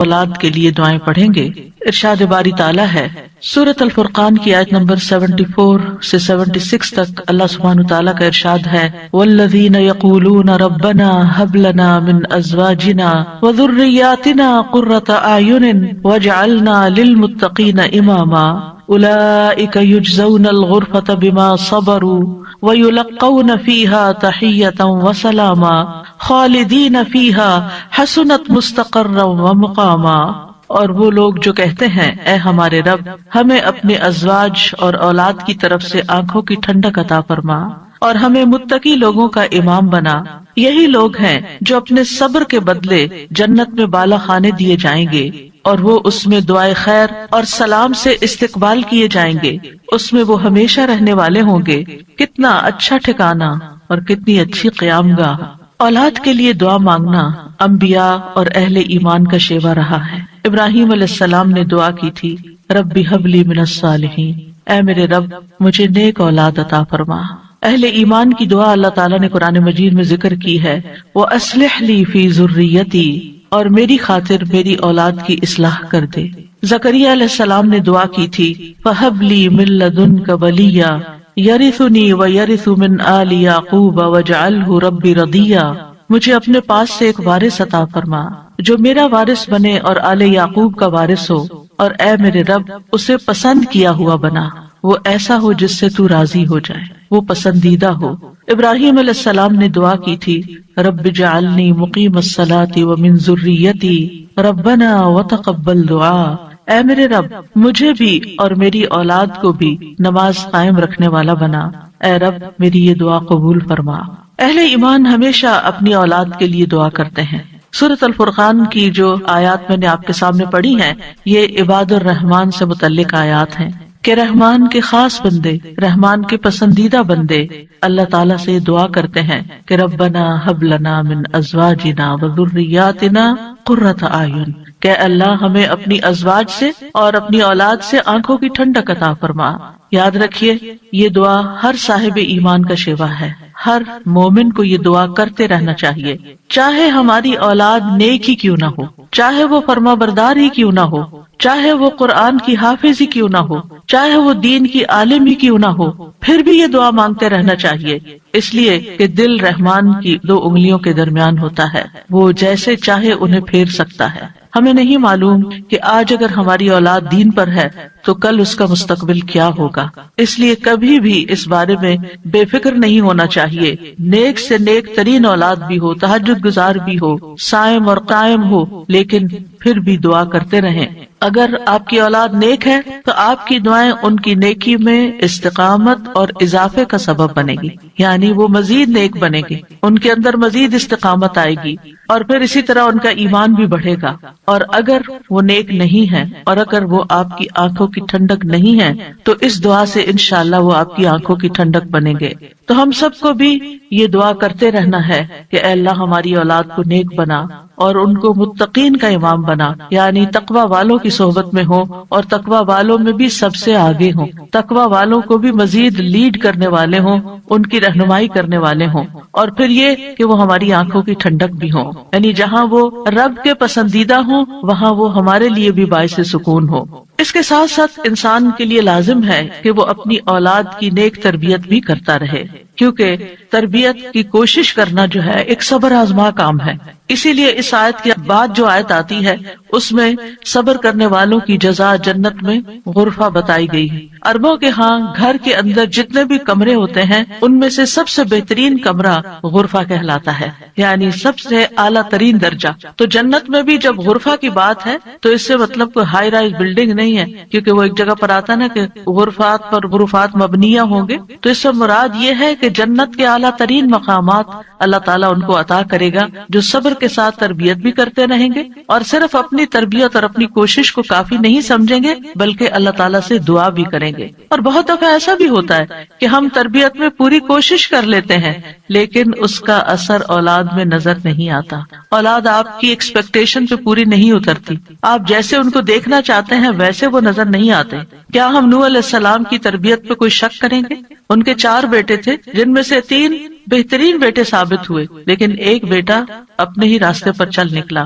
اولاد کے لیے دعائیں پڑھیں گے۔ ارشاد باری تعالیٰ ہے سورۃ الفرقان کی آیت نمبر 74 سے 76 تک اللہ سبحانہ تعالیٰ کا ارشاد ہے والذین یقولون ربنا هب لنا من ازواجنا وذریاتنا قرۃ اعین واجعلنا للمتقین اماما اولئک یجزون الغرفۃ بما صبروا وَيُلَقَّوْنَ فِيهَا تَحِيَّةً وَسَلَامًا خَالِدِينَ فِيهَا حَسُنَتْ مُسْتَقَرًّا وَمُقَامًا۔ اور وہ لوگ جو کہتے ہیں اے ہمارے رب ہمیں اپنے ازواج اور اولاد کی طرف سے آنکھوں کی ٹھنڈک عطا فرما اور ہمیں متقی لوگوں کا امام بنا، یہی لوگ ہیں جو اپنے صبر کے بدلے جنت میں بالا خانے دیے جائیں گے اور وہ اس میں دعائے خیر اور سلام سے استقبال کیے جائیں گے، اس میں وہ ہمیشہ رہنے والے ہوں گے۔ کتنا اچھا ٹھکانہ اور کتنی اچھی قیام گاہ۔ اولاد کے لیے دعا مانگنا انبیاء اور اہل ایمان کا شیوا رہا ہے۔ ابراہیم علیہ السلام نے دعا کی تھی ربی ہب لی من الصالحین، اے میرے رب مجھے نیک اولاد عطا فرما۔ اہل ایمان کی دعا اللہ تعالیٰ نے قرآن مجید میں ذکر کی ہے وَأَصْلِحْ لِي فِي ذُرِّيَّتِي، اور میری خاطر میری اولاد کی اصلاح کر دے۔ زکریا علیہ السلام نے دعا کی تھی فَهَبْ لِي مِن لَّدُنكَ وَلِيًّا يَرِثُنِي وَيَرِثُ مِنْ آلِ يَعْقُوبَ وَاجْعَلْهُ رَبِّ رَضِيًّا، مجھے اپنے پاس سے ایک وارث عطا فرما جو میرا وارث بنے اور آل یعقوب کا وارث ہو، اور اے میرے رب اسے پسند کیا ہوا بنا، وہ ایسا ہو جس سے تو راضی ہو جائے، وہ پسندیدہ ہو۔ ابراہیم علیہ السلام نے دعا کی تھی رب اجعلنی مقیم الصلاۃ ومن ذریتی ربنا وتقبل دعا، اے میرے رب مجھے بھی اور میری اولاد کو بھی نماز قائم رکھنے والا بنا، اے رب میری یہ دعا قبول فرما۔ اہل ایمان ہمیشہ اپنی اولاد کے لیے دعا کرتے ہیں۔ سورۃ الفرقان کی جو آیات میں نے آپ کے سامنے پڑھی ہیں یہ عباد الرحمن سے متعلق آیات ہیں کہ رحمان کے خاص بندے، رحمان کے پسندیدہ بندے اللہ تعالیٰ سے دعا کرتے ہیں کہ ربنا ہب لنا من ازواجنا وذریاتنا قرۃ اعین، کہ اللہ ہمیں اپنی ازواج سے اور اپنی اولاد سے آنکھوں کی ٹھنڈک عطا فرما۔ یاد رکھیے یہ دعا ہر صاحب ایمان کا شیوا ہے، ہر مومن کو یہ دعا کرتے رہنا چاہیے، چاہے ہماری اولاد نیک ہی کیوں نہ ہو، چاہے وہ فرما بردار ہی کیوں نہ ہو، چاہے وہ قرآن کی حافظ ہی کیوں نہ ہو، چاہے وہ دین کی عالم ہی کیوں نہ ہو، پھر بھی یہ دعا مانگتے رہنا چاہیے، اس لیے کہ دل رحمان کی 2 انگلیوں کے درمیان ہوتا ہے، وہ جیسے چاہے انہیں پھیر سکتا ہے۔ ہمیں نہیں معلوم کہ آج اگر ہماری اولاد دین پر ہے تو کل اس کا مستقبل کیا ہوگا، اس لیے کبھی بھی اس بارے میں بے فکر نہیں ہونا چاہیے۔ نیک سے نیک ترین اولاد بھی ہو، تہجد گزار بھی ہو، صائم اور قائم ہو، لیکن پھر بھی دعا کرتے رہیں۔ اگر آپ کی اولاد نیک ہے تو آپ کی دعائیں ان کی نیکی میں استقامت اور اضافے کا سبب بنے گی، یعنی وہ مزید نیک بنے گی، ان کے اندر مزید استقامت آئے گی اور پھر اسی طرح ان کا ایمان بھی بڑھے گا۔ اور اگر وہ نیک نہیں ہے اور اگر وہ آپ کی آنکھوں کی ٹھنڈک نہیں ہے تو اس دعا سے انشاءاللہ وہ آپ کی آنکھوں کی ٹھنڈک بنیں گے۔ تو ہم سب کو بھی یہ دعا کرتے رہنا ہے کہ اے اللہ ہماری اولاد کو نیک بنا اور ان کو متقین کا امام بنا، یعنی تقوی والوں کی صحبت میں ہو اور تقوی والوں میں بھی سب سے آگے ہوں، تقوی والوں کو بھی مزید لیڈ کرنے والے ہوں، ان کی رہنمائی کرنے والے ہوں، اور پھر یہ کہ وہ ہماری آنکھوں کی ٹھنڈک بھی ہوں، یعنی جہاں وہ رب کے پسندیدہ ہوں وہاں وہ ہمارے لیے بھی باعث سکون ہو۔ اس کے ساتھ ساتھ انسان کے لیے لازم ہے کہ وہ اپنی اولاد کی نیک تربیت بھی کرتا رہے، کیونکہ تربیت کی کوشش کرنا جو ہے ایک صبر آزما کام ہے۔ اسی لیے اس آیت کے بعد جو آیت آتی ہے اس میں صبر کرنے والوں کی جزا جنت میں غرفہ بتائی گئی ہے۔ عربوں کے ہاں گھر کے اندر جتنے بھی کمرے ہوتے ہیں ان میں سے سب سے بہترین کمرہ غرفہ کہلاتا ہے، یعنی سب سے اعلیٰ ترین درجہ۔ تو جنت میں بھی جب غرفہ کی بات ہے تو اس سے مطلب کوئی ہائی رائز بلڈنگ نہیں ہے، کیونکہ وہ ایک جگہ پر آتا نا کہ غرفات پر غرفات مبنیہ ہوں گے، تو اس سے مراد یہ ہے کہ جنت کے اعلیٰ ترین مقامات اللہ تعالیٰ ان کو عطا کرے گا جو صبر کے ساتھ تربیت بھی کرتے رہیں گے اور صرف اپنی تربیت اور اپنی کوشش کو کافی نہیں سمجھیں گے بلکہ اللہ تعالیٰ سے دعا بھی کریں گے۔ اور بہت دفعہ ایسا بھی ہوتا ہے کہ ہم تربیت میں پوری کوشش کر لیتے ہیں لیکن اس کا اثر اولاد میں نظر نہیں آتا، اولاد آپ کی ایکسپیکٹیشن پہ پوری نہیں اترتی، آپ جیسے ان کو دیکھنا چاہتے ہیں ویسے وہ نظر نہیں آتے۔ کیا ہم نوح علیہ السلام کی تربیت پہ کوئی شک کریں گے؟ ان کے 4 بیٹے تھے جن میں سے 3 بہترین بیٹے ثابت ہوئے، لیکن ایک بیٹا اپنے ہی راستے پر چل نکلا۔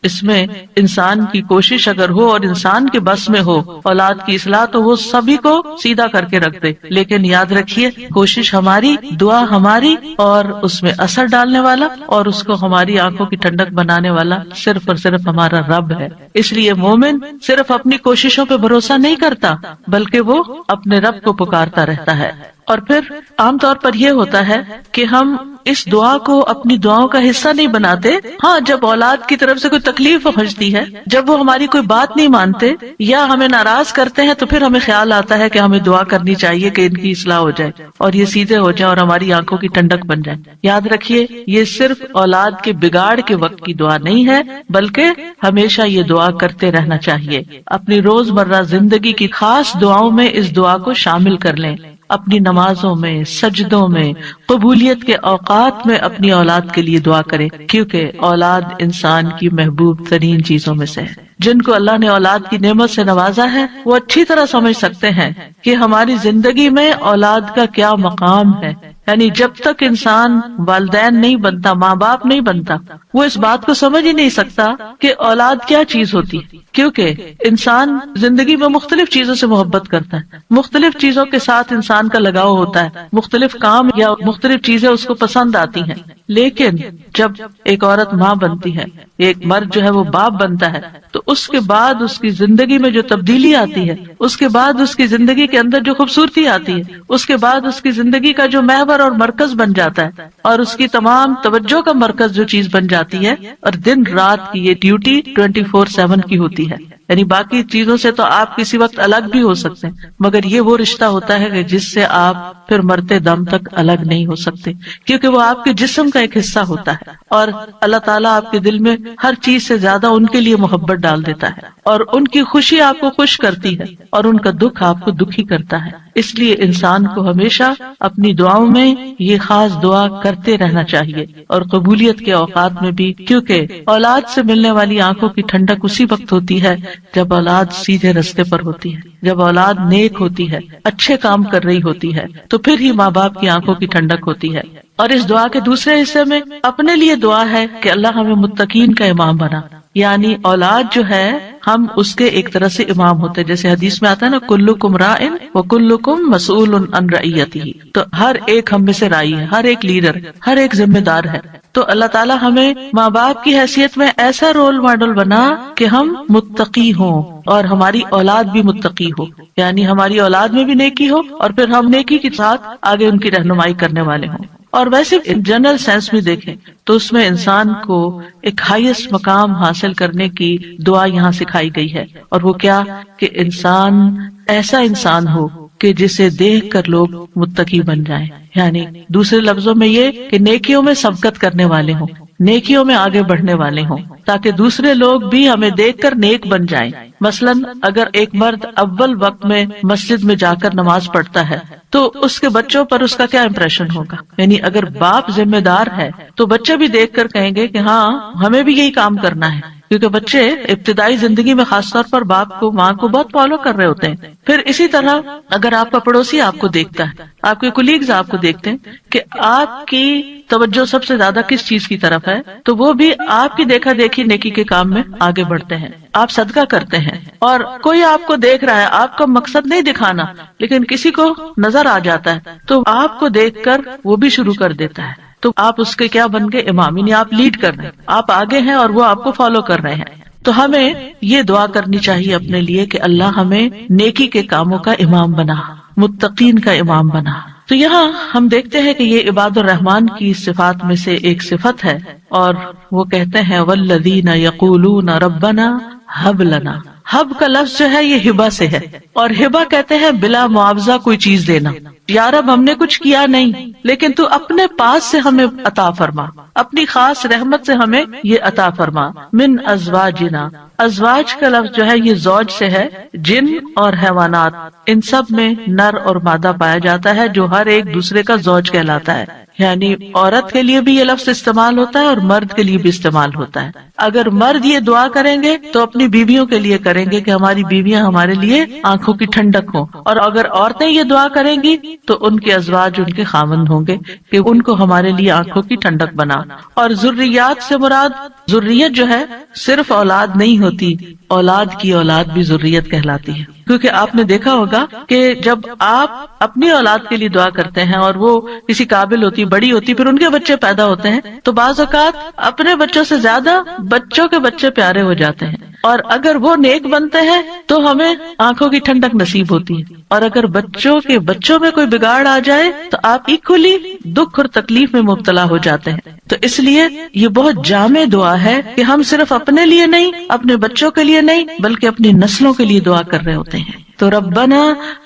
اس میں انسان کی کوشش اگر ہو اور انسان کے بس میں ہو اولاد کی اصلاح تو وہ سبھی کو سیدھا کر کے رکھ دے، لیکن یاد رکھیے کوشش ہماری، دعا ہماری، اور اس میں اثر ڈالنے والا اور اس کو ہماری آنکھوں کی ٹھنڈک بنانے والا صرف اور صرف ہمارا رب ہے۔ اس لیے مومن صرف اپنی کوششوں پہ بھروسہ نہیں کرتا بلکہ وہ اپنے رب کو پکارتا رہتا ہے۔ اور پھر عام طور پر یہ ہوتا ہے کہ ہم اس دعا کو اپنی دعاؤں کا حصہ نہیں بناتے۔ ہاں، جب اولاد کی طرف سے کوئی تکلیف پہنچتی ہے، جب وہ ہماری کوئی بات نہیں مانتے یا ہمیں ناراض کرتے ہیں، تو پھر ہمیں خیال آتا ہے کہ ہمیں دعا کرنی چاہیے کہ ان کی اصلاح ہو جائے اور یہ سیدھے ہو جائیں اور ہماری آنکھوں کی ٹھنڈک بن جائے۔ یاد رکھیے یہ صرف اولاد کے بگاڑ کے وقت کی دعا نہیں ہے بلکہ ہمیشہ یہ دعا کرتے رہنا چاہیے۔ اپنی روزمرہ زندگی کی خاص دعاؤں میں اس دعا کو شامل کر لیں، اپنی نمازوں میں، سجدوں میں، قبولیت کے اوقات میں اپنی اولاد کے لیے دعا کریں، کیونکہ اولاد انسان کی محبوب ترین چیزوں میں سے ہے۔ جن کو اللہ نے اولاد کی نعمت سے نوازا ہے وہ اچھی طرح سمجھ سکتے ہیں کہ ہماری زندگی میں اولاد کا کیا مقام ہے۔ یعنی جب تک انسان والدین نہیں بنتا، ماں باپ نہیں بنتا، وہ اس بات کو سمجھ ہی نہیں سکتا کہ اولاد کیا چیز ہوتی ہے، کیونکہ انسان زندگی میں مختلف چیزوں سے محبت کرتا ہے، مختلف چیزوں کے ساتھ انسان کا لگاؤ ہوتا ہے، مختلف کام یا مختلف چیزیں اس کو پسند آتی ہیں، لیکن جب ایک عورت ماں بنتی ہے، ایک مرد جو ہے وہ باپ بنتا ہے، تو اس کے بعد اس کی زندگی میں جو تبدیلی آتی ہے، اس کے بعد اس کی زندگی کے اندر جو خوبصورتی آتی ہے، اس کے بعد اس کی زندگی کا جو محور اور مرکز بن جاتا ہے اور اس کی تمام توجہ کا مرکز جو چیز بن جاتی ہے، اور دن رات کی یہ ڈیوٹی 24/7 کی ہوتی ہے۔ یعنی باقی چیزوں سے تو آپ کسی وقت الگ بھی ہو سکتے ہیں، مگر یہ وہ رشتہ ہوتا ہے کہ جس سے آپ پھر مرتے دم تک الگ نہیں ہو سکتے، کیونکہ وہ آپ کے جسم کا ایک حصہ ہوتا ہے، اور اللہ تعالیٰ آپ کے دل میں ہر چیز سے زیادہ ان کے لیے محبت ڈال دیتا ہے، اور ان کی خوشی آپ کو خوش کرتی ہے اور ان کا دکھ آپ کو دکھی کرتا ہے۔ اس لیے انسان کو ہمیشہ اپنی دعاؤں میں یہ خاص دعا کرتے رہنا چاہیے، اور قبولیت کے اوقات میں بھی، کیونکہ اولاد سے ملنے والی آنکھوں کی ٹھنڈک اسی وقت ہوتی ہے جب اولاد سیدھے رستے پر ہوتی ہے، جب اولاد نیک ہوتی ہے، اچھے کام کر رہی ہوتی ہے، تو پھر ہی ماں باپ کی آنکھوں کی ٹھنڈک ہوتی ہے۔ اور اس دعا کے دوسرے حصے میں اپنے لیے دعا ہے کہ اللہ ہمیں متقین کا امام بنا، یعنی اولاد جو ہے ہم اس کے ایک طرح سے امام ہوتے ہیں، جیسے حدیث میں آتا ہے نا، کلکم راعٍ وکلکم مسئول عن رعیتہ، تو ہر ایک ہم میں سے راعی ہے، ہر ایک لیڈر، ہر ایک ذمہ دار ہے۔ تو اللہ تعالیٰ ہمیں ماں باپ کی حیثیت میں ایسا رول ماڈل بنا کہ ہم متقی ہوں اور ہماری اولاد بھی متقی ہو، یعنی ہماری اولاد میں بھی نیکی ہو اور پھر ہم نیکی کے ساتھ آگے ان کی رہنمائی کرنے والے ہوں۔ اور ویسے جنرل سینس میں دیکھیں تو اس میں انسان کو ایک ہائیسٹ مقام حاصل کرنے کی دعا یہاں سکھائی گئی ہے، اور وہ کیا کہ انسان ایسا انسان ہو کہ جسے دیکھ کر لوگ متقی بن جائیں، یعنی دوسرے لفظوں میں یہ کہ نیکیوں میں سبقت کرنے والے ہوں، نیکیوں میں آگے بڑھنے والے ہوں، تاکہ دوسرے لوگ بھی ہمیں دیکھ کر نیک بن جائیں۔ مثلاً اگر ایک مرد اول وقت میں مسجد میں جا کر نماز پڑھتا ہے تو اس کے بچوں پر اس کا کیا امپریشن ہوگا؟ یعنی اگر باپ ذمہ دار ہے تو بچے بھی دیکھ کر کہیں گے کہ ہاں ہمیں بھی یہی کام کرنا ہے، کیونکہ بچے ابتدائی زندگی میں خاص طور پر باپ کو، ماں کو بہت فالو کر رہے ہوتے ہیں۔ پھر اسی طرح اگر آپ کا پڑوسی آپ کو دیکھتا ہے، آپ کے کولیگز آپ کو دیکھتے ہیں کہ آپ کی توجہ سب سے زیادہ کس چیز کی طرف ہے، تو وہ بھی آپ کی دیکھا دیکھی نیکی کے کام میں آگے بڑھتے ہیں، آپ صدقہ کرتے ہیں۔ اور کوئی آپ کو دیکھ رہا ہے، آپ کا مقصد نہیں دکھانا، لیکن کسی کو نظر آ جاتا ہے تو آپ کو دیکھ کر وہ بھی شروع کر دیتا ہے، تو آپ اس کے کیا بن گئے؟ امام، یعنی آپ لیڈ کر رہے ہیں، آپ آگے ہیں اور وہ آپ کو فالو کر رہے ہیں۔ تو ہمیں یہ دعا کرنی چاہیے اپنے لیے کہ اللہ ہمیں نیکی کے کاموں کا امام بنا، متقین کا امام بنا۔ تو یہاں ہم دیکھتے ہیں کہ یہ عباد الرحمن کی صفات میں سے ایک صفت ہے، اور وہ کہتے ہیں والذین یقولون ربنا ہب لنا۔ ہب کا لفظ جو ہے یہ ہبہ سے ہے، اور ہبہ کہتے ہیں بلا معاوضہ کوئی چیز دینا۔ یا رب ہم نے کچھ کیا نہیں، لیکن تو اپنے پاس سے ہمیں عطا فرما، اپنی خاص رحمت سے ہمیں یہ عطا فرما۔ من ازواجنا، ازواج کا لفظ جو ہے یہ زوج سے ہے، جن اور حیوانات ان سب میں نر اور مادہ پایا جاتا ہے جو ہر ایک دوسرے کا زوج کہلاتا ہے، یعنی عورت کے لیے بھی یہ لفظ استعمال ہوتا ہے اور مرد کے لیے بھی استعمال ہوتا ہے. اگر مرد یہ دعا کریں گے تو اپنی بیویوں کے لیے کریں گے کہ ہماری بیویاں ہمارے لیے آنکھوں کی ٹھنڈک ہوں، اور اگر عورتیں یہ دعا کریں گی تو ان کے ازواج ان کے خاوند ہوں گے کہ ان کو ہمارے لیے آنکھوں کی ٹھنڈک بنا. اور ذریات سے مراد ذریت جو ہے صرف اولاد نہیں ہوتی، اولاد کی اولاد بھی ذریت کہلاتی ہے. کیونکہ آپ نے دیکھا ہوگا کہ جب آپ اپنی اولاد کے لیے دعا کرتے ہیں اور وہ کسی قابل ہوتی، بڑی ہوتی، پھر ان کے بچے پیدا ہوتے ہیں تو بعض اوقات اپنے بچوں سے زیادہ بچوں کے بچے پیارے ہو جاتے ہیں، اور اگر وہ نیک بنتے ہیں تو ہمیں آنکھوں کی ٹھنڈک نصیب ہوتی ہے، اور اگر بچوں کے بچوں میں کوئی بگاڑ آ جائے تو آپ ایکولی دکھ اور تکلیف میں مبتلا ہو جاتے ہیں. تو اس لیے یہ بہت جامع دعا ہے کہ ہم صرف اپنے لیے نہیں، اپنے بچوں کے لیے نہیں، بلکہ اپنی نسلوں کے لیے دعا کر رہے ہوتے ہیں. تو ربنا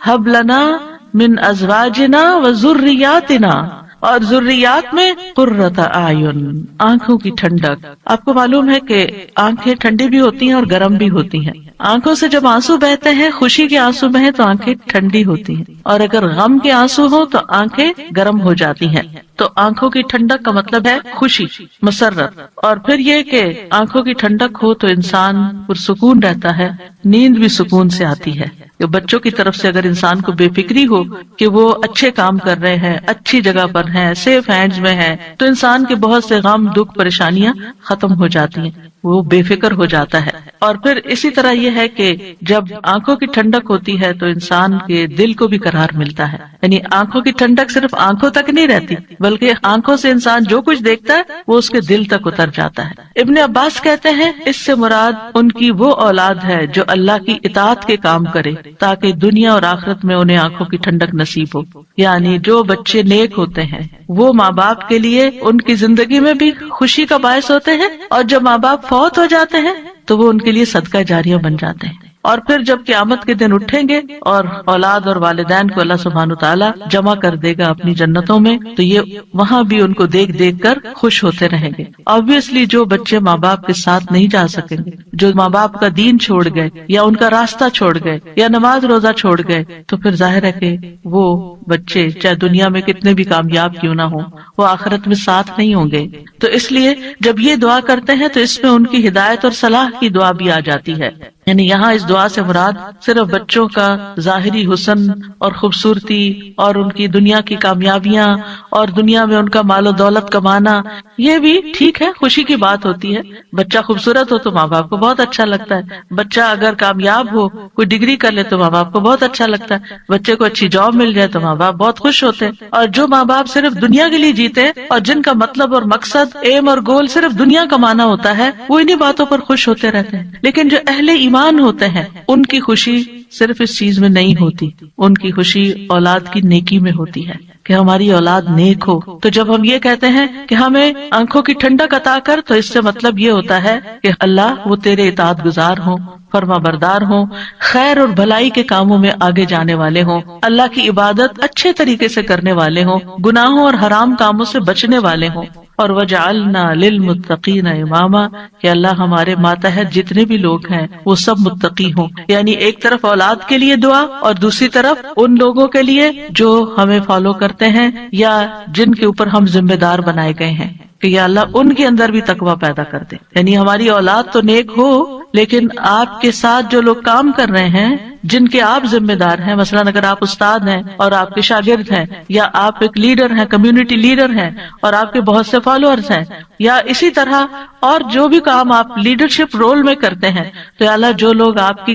ہب لنا من ازواجنا وذریاتنا، اور ذریات میں قرۃ اعین، آنکھوں کی ٹھنڈک. آپ کو معلوم ہے کہ آنکھیں ٹھنڈی بھی ہوتی ہیں اور گرم بھی ہوتی ہیں. آنکھوں سے جب آنسو بہتے ہیں، خوشی کے آنسو بہیں تو آنکھیں ٹھنڈی ہوتی ہیں، اور اگر غم کے آنسو ہوں تو آنکھیں گرم ہو جاتی ہیں. تو آنکھوں کی ٹھنڈک کا مطلب ہے خوشی، مسرت. اور پھر یہ کہ آنکھوں کی ٹھنڈک ہو تو انسان پرسکون رہتا ہے، نیند بھی سکون سے آتی ہے. کہ بچوں کی طرف سے اگر انسان کو بے فکری ہو کہ وہ اچھے کام کر رہے ہیں، اچھی جگہ پر ہیں، سیف ہینڈز میں ہیں، تو انسان کے بہت سے غم، دکھ، پریشانیاں ختم ہو جاتی ہیں، وہ بے فکر ہو جاتا ہے. اور پھر اسی طرح یہ ہے کہ جب آنکھوں کی ٹھنڈک ہوتی ہے تو انسان کے دل کو بھی قرار ملتا ہے. یعنی آنکھوں کی ٹھنڈک صرف آنکھوں تک نہیں رہتی، بلکہ آنکھوں سے انسان جو کچھ دیکھتا ہے وہ اس کے دل تک اتر جاتا ہے. ابن عباس کہتے ہیں اس سے مراد ان کی وہ اولاد ہے جو اللہ کی اطاعت کے کام کرے تاکہ دنیا اور آخرت میں انہیں آنکھوں کی ٹھنڈک نصیب ہو. یعنی جو بچے نیک ہوتے ہیں وہ ماں باپ کے لیے ان کی زندگی میں بھی خوشی کا باعث ہوتے ہیں، اور جب ماں باپ فوت ہو جاتے ہیں تو وہ ان کے لیے صدقہ جاریہ بن جاتے ہیں. اور پھر جب قیامت کے دن اٹھیں گے اور اولاد اور والدین کو اللہ سبحانہ تعالیٰ جمع کر دے گا اپنی جنتوں میں، تو یہ وہاں بھی ان کو دیکھ دیکھ کر خوش ہوتے رہیں گے. آبویسلی جو بچے ماں باپ کے ساتھ نہیں جا سکیں گے، جو ماں باپ کا دین چھوڑ گئے یا ان کا راستہ چھوڑ گئے یا نماز روزہ چھوڑ گئے، تو پھر ظاہر ہے کہ وہ بچے چاہے دنیا میں کتنے بھی کامیاب کیوں نہ ہوں، وہ آخرت میں ساتھ نہیں ہوں گے. تو اس لیے جب یہ دعا کرتے ہیں تو اس میں ان کی ہدایت اور صلاح کی دعا بھی آ جاتی ہے. یعنی یہاں اس دعا سے مراد صرف بچوں کا ظاہری حسن اور خوبصورتی اور ان کی دنیا کی کامیابیاں اور دنیا میں ان کا مال و دولت کمانا، یہ بھی ٹھیک ہے، خوشی کی بات ہوتی ہے. بچہ خوبصورت ہو تو ماں باپ کو بہت اچھا لگتا ہے، بچہ اگر کامیاب ہو، کوئی ڈگری کر لے تو ماں باپ کو بہت اچھا لگتا ہے، بچے کو اچھی جاب مل جائے تو ماں باپ بہت خوش ہوتے ہیں. اور جو ماں باپ صرف دنیا کے لیے جیتے اور جن کا مطلب اور مقصد، ایم اور گول صرف دنیا کمانا ہوتا ہے، وہ انہی باتوں پر خوش ہوتے رہتے ہیں. لیکن جو اہل ایمان ہوتے ہیں ان کی خوشی صرف اس چیز میں نہیں ہوتی، ان کی خوشی اولاد کی نیکی میں ہوتی ہے کہ ہماری اولاد نیک ہو. تو جب ہم یہ کہتے ہیں کہ ہمیں آنکھوں کی ٹھنڈک عطا کر، تو اس سے مطلب یہ ہوتا ہے کہ اللہ وہ تیرے اطاعت گزار ہوں، فرما بردار ہوں، خیر اور بھلائی کے کاموں میں آگے جانے والے ہوں، اللہ کی عبادت اچھے طریقے سے کرنے والے ہوں، گناہوں اور حرام کاموں سے بچنے والے ہوں. اور وجعلنا للمتقین اماما، کہ اللہ ہمارے ماتحت جتنے بھی لوگ ہیں وہ سب متقی ہوں. یعنی ایک طرف اولاد کے لیے دعا اور دوسری طرف ان لوگوں کے لیے جو ہمیں فالو کرتے ہیں یا جن کے اوپر ہم ذمہ دار بنائے گئے ہیں کہ یا اللہ ان کے اندر بھی تقویٰ پیدا کر دے. یعنی ہماری اولاد تو نیک ہو، لیکن آپ کے ساتھ جو لوگ کام کر رہے ہیں، جن کے آپ ذمہ دار ہیں، مثلا اگر آپ استاد ہیں اور آپ کے شاگرد ہیں، یا آپ ایک لیڈر ہیں، کمیونٹی لیڈر ہیں اور آپ کے بہت سے فالوورز ہیں، یا اسی طرح اور جو بھی کام آپ لیڈرشپ رول میں کرتے ہیں، تو یا اللہ جو لوگ آپ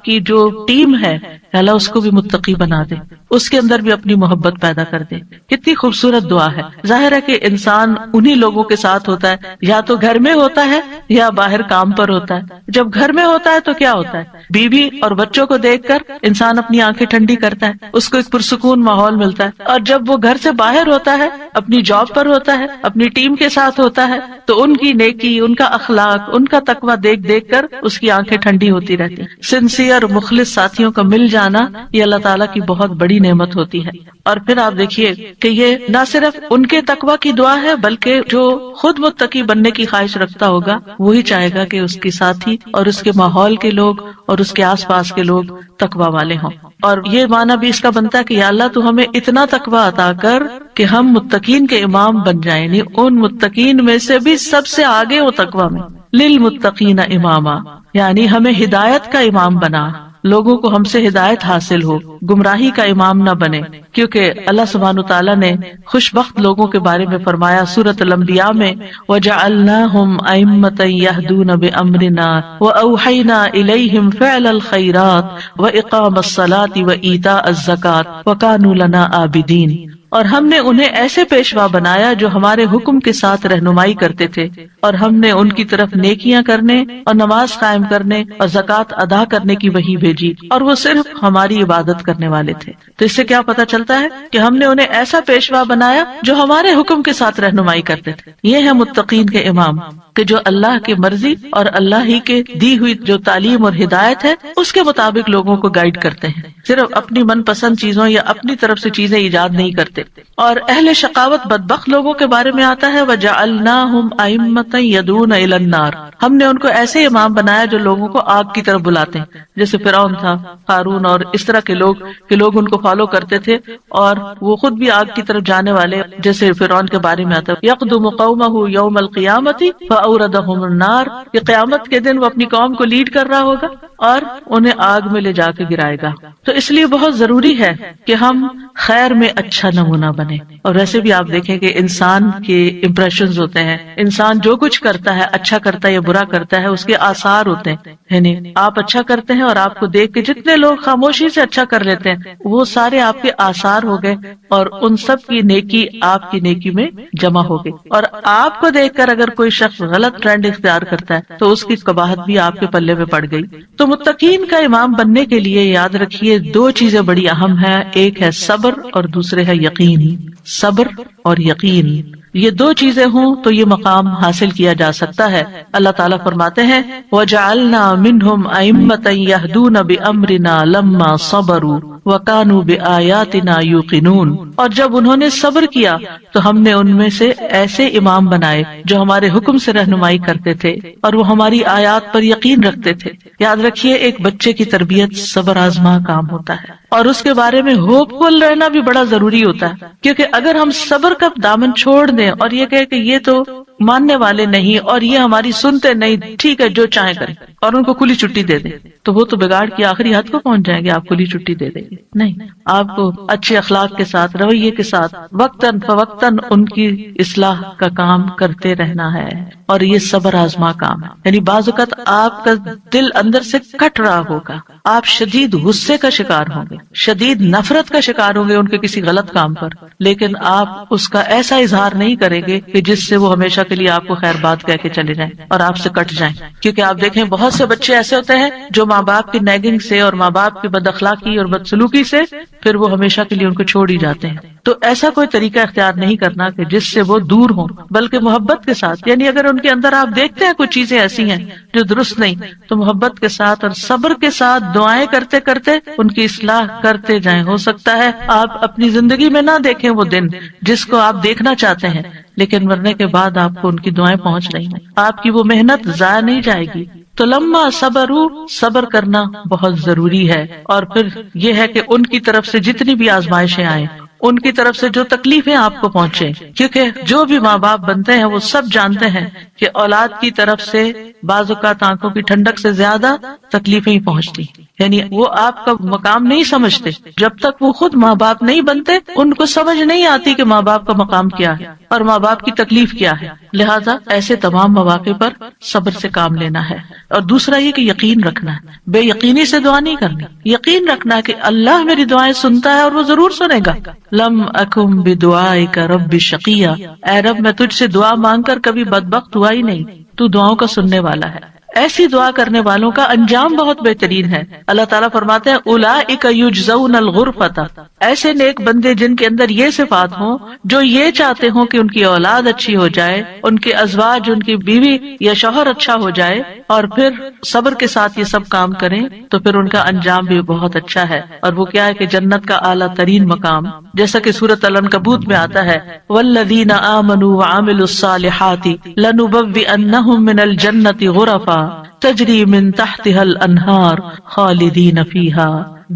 کی جو ٹیم ہے، یا اللہ اس کو بھی متقی بنا دے، اس کے اندر بھی اپنی محبت پیدا کر دے. کتنی خوبصورت دعا ہے. ظاہر ہے کہ انسان انہی لوگوں کے ساتھ ہوتا ہے، یا تو گھر میں ہوتا ہے یا باہر کام پر ہوتا ہے. جب گھر میں ہوتا ہے تو کیا ہوتا ہے، بیوی اور بچوں کو دیکھ کر انسان اپنی آنکھیں ٹھنڈی کرتا ہے، اس کو ایک پرسکون ماحول ملتا ہے. اور جب وہ گھر سے باہر ہوتا ہے، اپنی جاب پر ہوتا ہے، اپنی ٹیم کے ساتھ ہوتا ہے، تو ان کی نیکی، ان کا اخلاق، ان کا تقویٰ دیکھ دیکھ کر اس کی آنکھیں ٹھنڈی ہوتی رہتی. سنسیئر مخلص ساتھیوں کا مل جانا یہ اللہ تعالیٰ کی بہت بڑی نعمت ہوتی ہے. اور پھر آپ دیکھیے کہ یہ نہ صرف ان کے تقوی کی دعا ہے بلکہ جو خود متقی بننے کی خواہش رکھتا ہوگا وہی چاہے گا کہ اس کے ساتھی اور اس کے ماحول کے لوگ اور اس کے آس پاس کے لوگ تقوی والے ہوں. اور یہ معنی بھی اس کا بنتا ہے کہ یا اللہ تو ہمیں اتنا تقوی عطا کر کہ ہم متقین کے امام بن جائیں، یعنی ان متقین میں سے بھی سب سے آگے ہو تقوی میں. للمتقین اماما، یعنی ہمیں ہدایت کا امام بنا، لوگوں کو ہم سے ہدایت حاصل ہو، گمراہی کا امام نہ بنے. کیونکہ اللہ سبحانہ تعالیٰ نے خوش بخت لوگوں کے بارے میں فرمایا سورۃ الانبیاء میں، وَجَعَلْنَاهُمْ أَئِمَّةً يَهْدُونَ بِأَمْرِنَا وَأَوْحَيْنَا إِلَيْهِمْ فِعْلَ الْخَيْرَاتِ وَإِقَامَ الصَّلَاةِ وَإِيتَاءَ الزَّكَاةِ وَكَانُوا لَنَا عَابِدِينَ. اور ہم نے انہیں ایسے پیشوا بنایا جو ہمارے حکم کے ساتھ رہنمائی کرتے تھے، اور ہم نے ان کی طرف نیکیاں کرنے اور نماز قائم کرنے اور زکوٰۃ ادا کرنے کی وحی بھیجی، اور وہ صرف ہماری عبادت کرنے والے تھے. تو اس سے کیا پتہ چلتا ہے کہ ہم نے انہیں ایسا پیشوا بنایا جو ہمارے حکم کے ساتھ رہنمائی کرتے تھے. یہ ہے متقین کے امام کہ جو اللہ کی مرضی اور اللہ ہی کے دی ہوئی جو تعلیم اور ہدایت ہے اس کے مطابق لوگوں کو گائیڈ کرتے ہیں، صرف اپنی من پسند چیزوں یا اپنی طرف سے چیزیں ایجاد نہیں کرتے. اور اہل شقاوت بدبخت لوگوں کے بارے میں آتا ہے وَجَعَلْنَاهُمْ أَئِمَّةً يَدْعُونَ إِلَى النَّارِ، ہم نے ان کو ایسے امام بنایا جو لوگوں کو آگ کی طرف بلاتے ہیں، جیسے فرعون تھا، قارون اور اس طرح کے لوگ کہ لوگ ان کو فالو کرتے تھے اور وہ خود بھی آگ کی طرف جانے والے. جیسے فرعون کے بارے میں آتا ہے يَقْدُمُ قَوْمَهُ يَوْمَ الْقِيَامَةِ فَأَوْرَدَهُمُ النَّارِ، کہ قیامت کے دن وہ اپنی قوم کو لیڈ کر رہا ہوگا اور انہیں آگ میں لے جا کے گرائے گا. تو اس لیے بہت ضروری ہے کہ ہم خیر میں اچھا نمونہ بنے. اور ویسے بھی آپ دیکھیں کہ انسان کے امپریشنز ہوتے ہیں، انسان جو کچھ کرتا ہے اچھا کرتا ہے یا برا کرتا ہے اس کے آثار ہوتے ہیں. یعنی آپ اچھا کرتے ہیں اور آپ کو دیکھ کے جتنے لوگ خاموشی سے اچھا کر لیتے ہیں وہ سارے آپ کے آثار ہو گئے، اور ان سب کی نیکی آپ کی نیکی میں جمع ہو گئی. اور آپ کو دیکھ کر اگر کوئی شخص غلط ٹرینڈ اختیار کرتا ہے تو اس کی قباحت بھی آپ کے پلے میں پڑ گئی. تو متقین کا امام بننے کے لیے یاد رکھیے دو چیزیں بڑی اہم ہیں، ایک ہے صبر اور دوسرے ہے یقین. صبر اور یقین، یہ دو چیزیں ہوں تو یہ مقام حاصل کیا جا سکتا ہے. اللہ تعالیٰ فرماتے ہیں وَجَعَلْنَا مِنْهُمْ أَئِمَّةً يَهْدُونَ بِأَمْرِنَا لَمَّا صَبَرُوا وَكَانُوا بِآيَاتِنَا يُوقِنُونَ، اور جب انہوں نے صبر کیا تو ہم نے ان میں سے ایسے امام بنائے جو ہمارے حکم سے رہنمائی کرتے تھے اور وہ ہماری آیات پر یقین رکھتے تھے. یاد رکھیے ایک بچے کی تربیت صبر آزما کام ہوتا ہے، اور اس کے بارے میں ہوپ فل رہنا بھی بڑا ضروری ہوتا ہے. کیونکہ اگر ہم صبر کا دامن چھوڑ دیں اور یہ کہے کہ یہ تو ماننے والے نہیں اور یہ ہماری سنتے نہیں، ٹھیک ہے جو چاہیں کریں، اور ان کو کھلی چھٹی دے دیں، تو وہ تو بگاڑ کی آخری حد کو پہنچ جائیں گے. آپ کھلی چھٹی دے دیں گے نہیں، آپ کو اچھے اخلاق کے ساتھ رویے کے ساتھ وقتاً فوقتاً ان کی اصلاح کا کام کرتے رہنا ہے. اور یہ صبر آزما کام ہے. یعنی بعض اوقات آپ کا دل اندر سے کٹ رہا ہوگا، آپ شدید غصے کا شکار ہوں گے، شدید نفرت کا شکار ہوں گے ان کے کسی غلط کام پر، لیکن آپ اس کا ایسا اظہار نہیں کریں گے کہ جس سے وہ ہمیشہ کے لیے آپ کو خیر بات کہہ کے چلے جائیں اور آپ سے کٹ جائیں. کیونکہ آپ دیکھیں بہت سے بچے ایسے ہوتے ہیں جو ماں باپ کی نیگنگ سے اور ماں باپ کی بد اخلاقی اور بدسلوکی سے پھر وہ ہمیشہ کے لیے ان کو چھوڑ ہی جاتے ہیں. تو ایسا کوئی طریقہ اختیار نہیں کرنا کہ جس سے وہ دور ہوں، بلکہ محبت کے ساتھ. یعنی اگر ان کے اندر آپ دیکھتے ہیں کچھ چیزیں ایسی ہیں جو درست نہیں، تو محبت کے ساتھ اور صبر کے ساتھ دعائیں کرتے کرتے ان کی اصلاح کرتے جائیں. ہو سکتا ہے آپ اپنی زندگی میں نہ دیکھیں وہ دن جس کو آپ دیکھنا چاہتے ہیں، لیکن مرنے کے بعد آپ کو ان کی دعائیں پہنچ رہی ہیں، آپ کی وہ محنت ضائع نہیں جائے گی. تو لما صبروا، صبر کرنا بہت ضروری ہے. اور پھر یہ ہے کہ ان کی طرف سے جتنی بھی آزمائشیں آئیں، ان کی طرف سے جو تکلیفیں آپ کو پہنچے، کیونکہ جو بھی ماں باپ بنتے ہیں وہ سب جانتے ہیں کہ اولاد کی طرف سے بعض اوقات آنکھوں کی ٹھنڈک سے زیادہ تکلیفیں ہی پہنچتی. یعنی وہ آپ کا مقام نہیں سمجھتے جب تک وہ خود ماں باپ نہیں بنتے. ان کو سمجھ نہیں آتی کہ ماں باپ کا مقام کیا ہے اور ماں باپ کی تکلیف کیا ہے. لہٰذا ایسے تمام مواقع پر صبر سے کام لینا ہے. اور دوسرا یہ کہ یقین رکھنا ہے، بے یقینی سے دعا نہیں کرنی. یقین رکھنا ہے کہ اللہ میری دعائیں سنتا ہے اور وہ ضرور سنے گا. لم اکم بدعائک رب شقیہ، اے رب میں تجھ سے دعا مانگ کر کبھی بدبخت ہوا ہی نہیں، تو دعاؤں کا سننے والا ہے. ایسی دعا کرنے والوں کا انجام بہت بہترین ہے. اللہ تعالیٰ فرماتے ہیں اولئک یجزون الغرفۃ، ایسے نیک بندے جن کے اندر یہ صفات ہوں، جو یہ چاہتے ہوں کہ ان کی اولاد اچھی ہو جائے، ان کے ازواج، ان کی بیوی یا شوہر اچھا ہو جائے، اور پھر صبر کے ساتھ یہ سب کام کریں، تو پھر ان کا انجام بھی بہت اچھا ہے. اور وہ کیا ہے کہ جنت کا اعلیٰ ترین مقام، جیسا کہ سورۃ العنکبوت میں آتا ہے والذین آمنوا وعملوا الصالحات لنبوئنہم من الجنۃ غرفا تجری من تحتها الانہار خالدین فیہا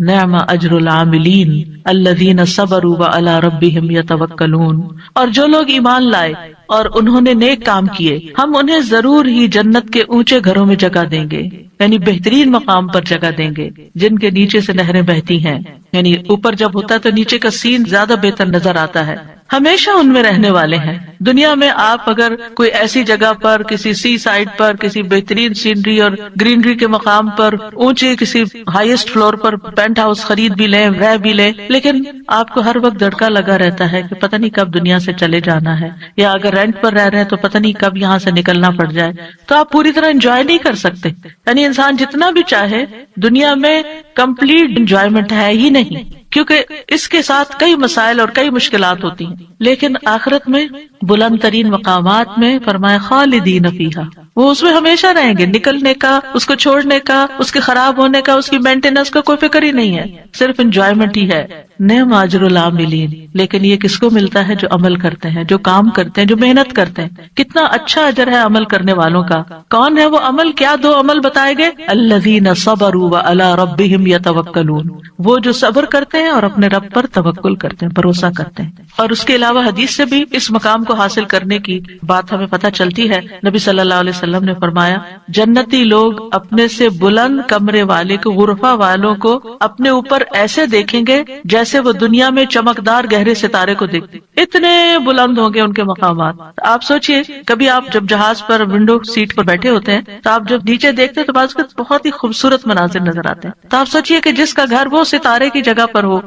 نعم اجر العاملین الذین صبروا وعلی ربہم یتوکلون. اور جو لوگ ایمان لائے اور انہوں نے نیک کام کیے، ہم انہیں ضرور ہی جنت کے اونچے گھروں میں جگہ دیں گے، یعنی بہترین مقام پر جگہ دیں گے، جن کے نیچے سے نہریں بہتی ہیں. یعنی اوپر جب ہوتا ہے تو نیچے کا سین زیادہ بہتر نظر آتا ہے. ہمیشہ ان میں رہنے والے ہیں. دنیا میں آپ اگر کوئی ایسی جگہ پر، کسی سی سائڈ پر، کسی بہترین سینری اور گرینری کے مقام پر، اونچے کسی ہائیسٹ فلور پر پینٹ ہاؤس خرید بھی لیں، رہ بھی لیں، لیکن آپ کو ہر وقت دھڑکا لگا رہتا ہے کہ پتہ نہیں کب دنیا سے چلے جانا ہے، یا اگر رینٹ پر رہ رہے ہیں تو پتہ نہیں کب یہاں سے نکلنا پڑ جائے، تو آپ پوری طرح انجوائے نہیں کر سکتے. یعنی انسان جتنا بھی چاہے دنیا میں کمپلیٹ انجوائمنٹ ہے ہی نہیں، کیونکہ اس کے ساتھ کئی مسائل اور کئی مشکلات ہوتی ہیں. لیکن آخرت میں بلند ترین مقامات میں فرمایا خالدین فیہا، وہ اس میں ہمیشہ رہیں گے. نکلنے کا، اس کو چھوڑنے کا، اس کے خراب ہونے کا، اس کی مینٹیننس کا کوئی فکر ہی نہیں ہے، صرف انجوائمنٹ ہی ہے. نعم اجر العاملین، لیکن یہ کس کو ملتا ہے؟ جو عمل کرتے ہیں، جو کام کرتے ہیں، جو محنت کرتے ہیں. کتنا اچھا اجر ہے عمل کرنے والوں کا. کون ہے وہ عمل؟ کیا دو عمل بتائے گئے؟ الذین صبروا وعلی ربہم یتوکلون، وہ جو صبر کرتے ہیں اور اپنے رب پر توکل کرتے ہیں، بھروسہ کرتے ہیں. اور اس کے علاوہ حدیث سے بھی اس مقام کو حاصل کرنے کی بات ہمیں پتہ چلتی ہے. نبی صلی اللہ علیہ وسلم نے فرمایا جنتی لوگ اپنے سے بلند کمرے والے کو، غرفہ والوں کو اپنے اوپر ایسے دیکھیں گے جیسے وہ دنیا میں چمکدار گہرے ستارے کو دیکھتے. اتنے بلند ہوں گے ان کے مقامات. آپ سوچئے کبھی آپ جب جہاز پر ونڈو سیٹ پر بیٹھے ہوتے ہیں تو آپ جب نیچے دیکھتے ہیں تو بعض بہت ہی خوبصورت مناظر نظر آتے ہیں. تو آپ سوچئے کہ جس کا گھر وہ ستارے کی جگہ پر ہو،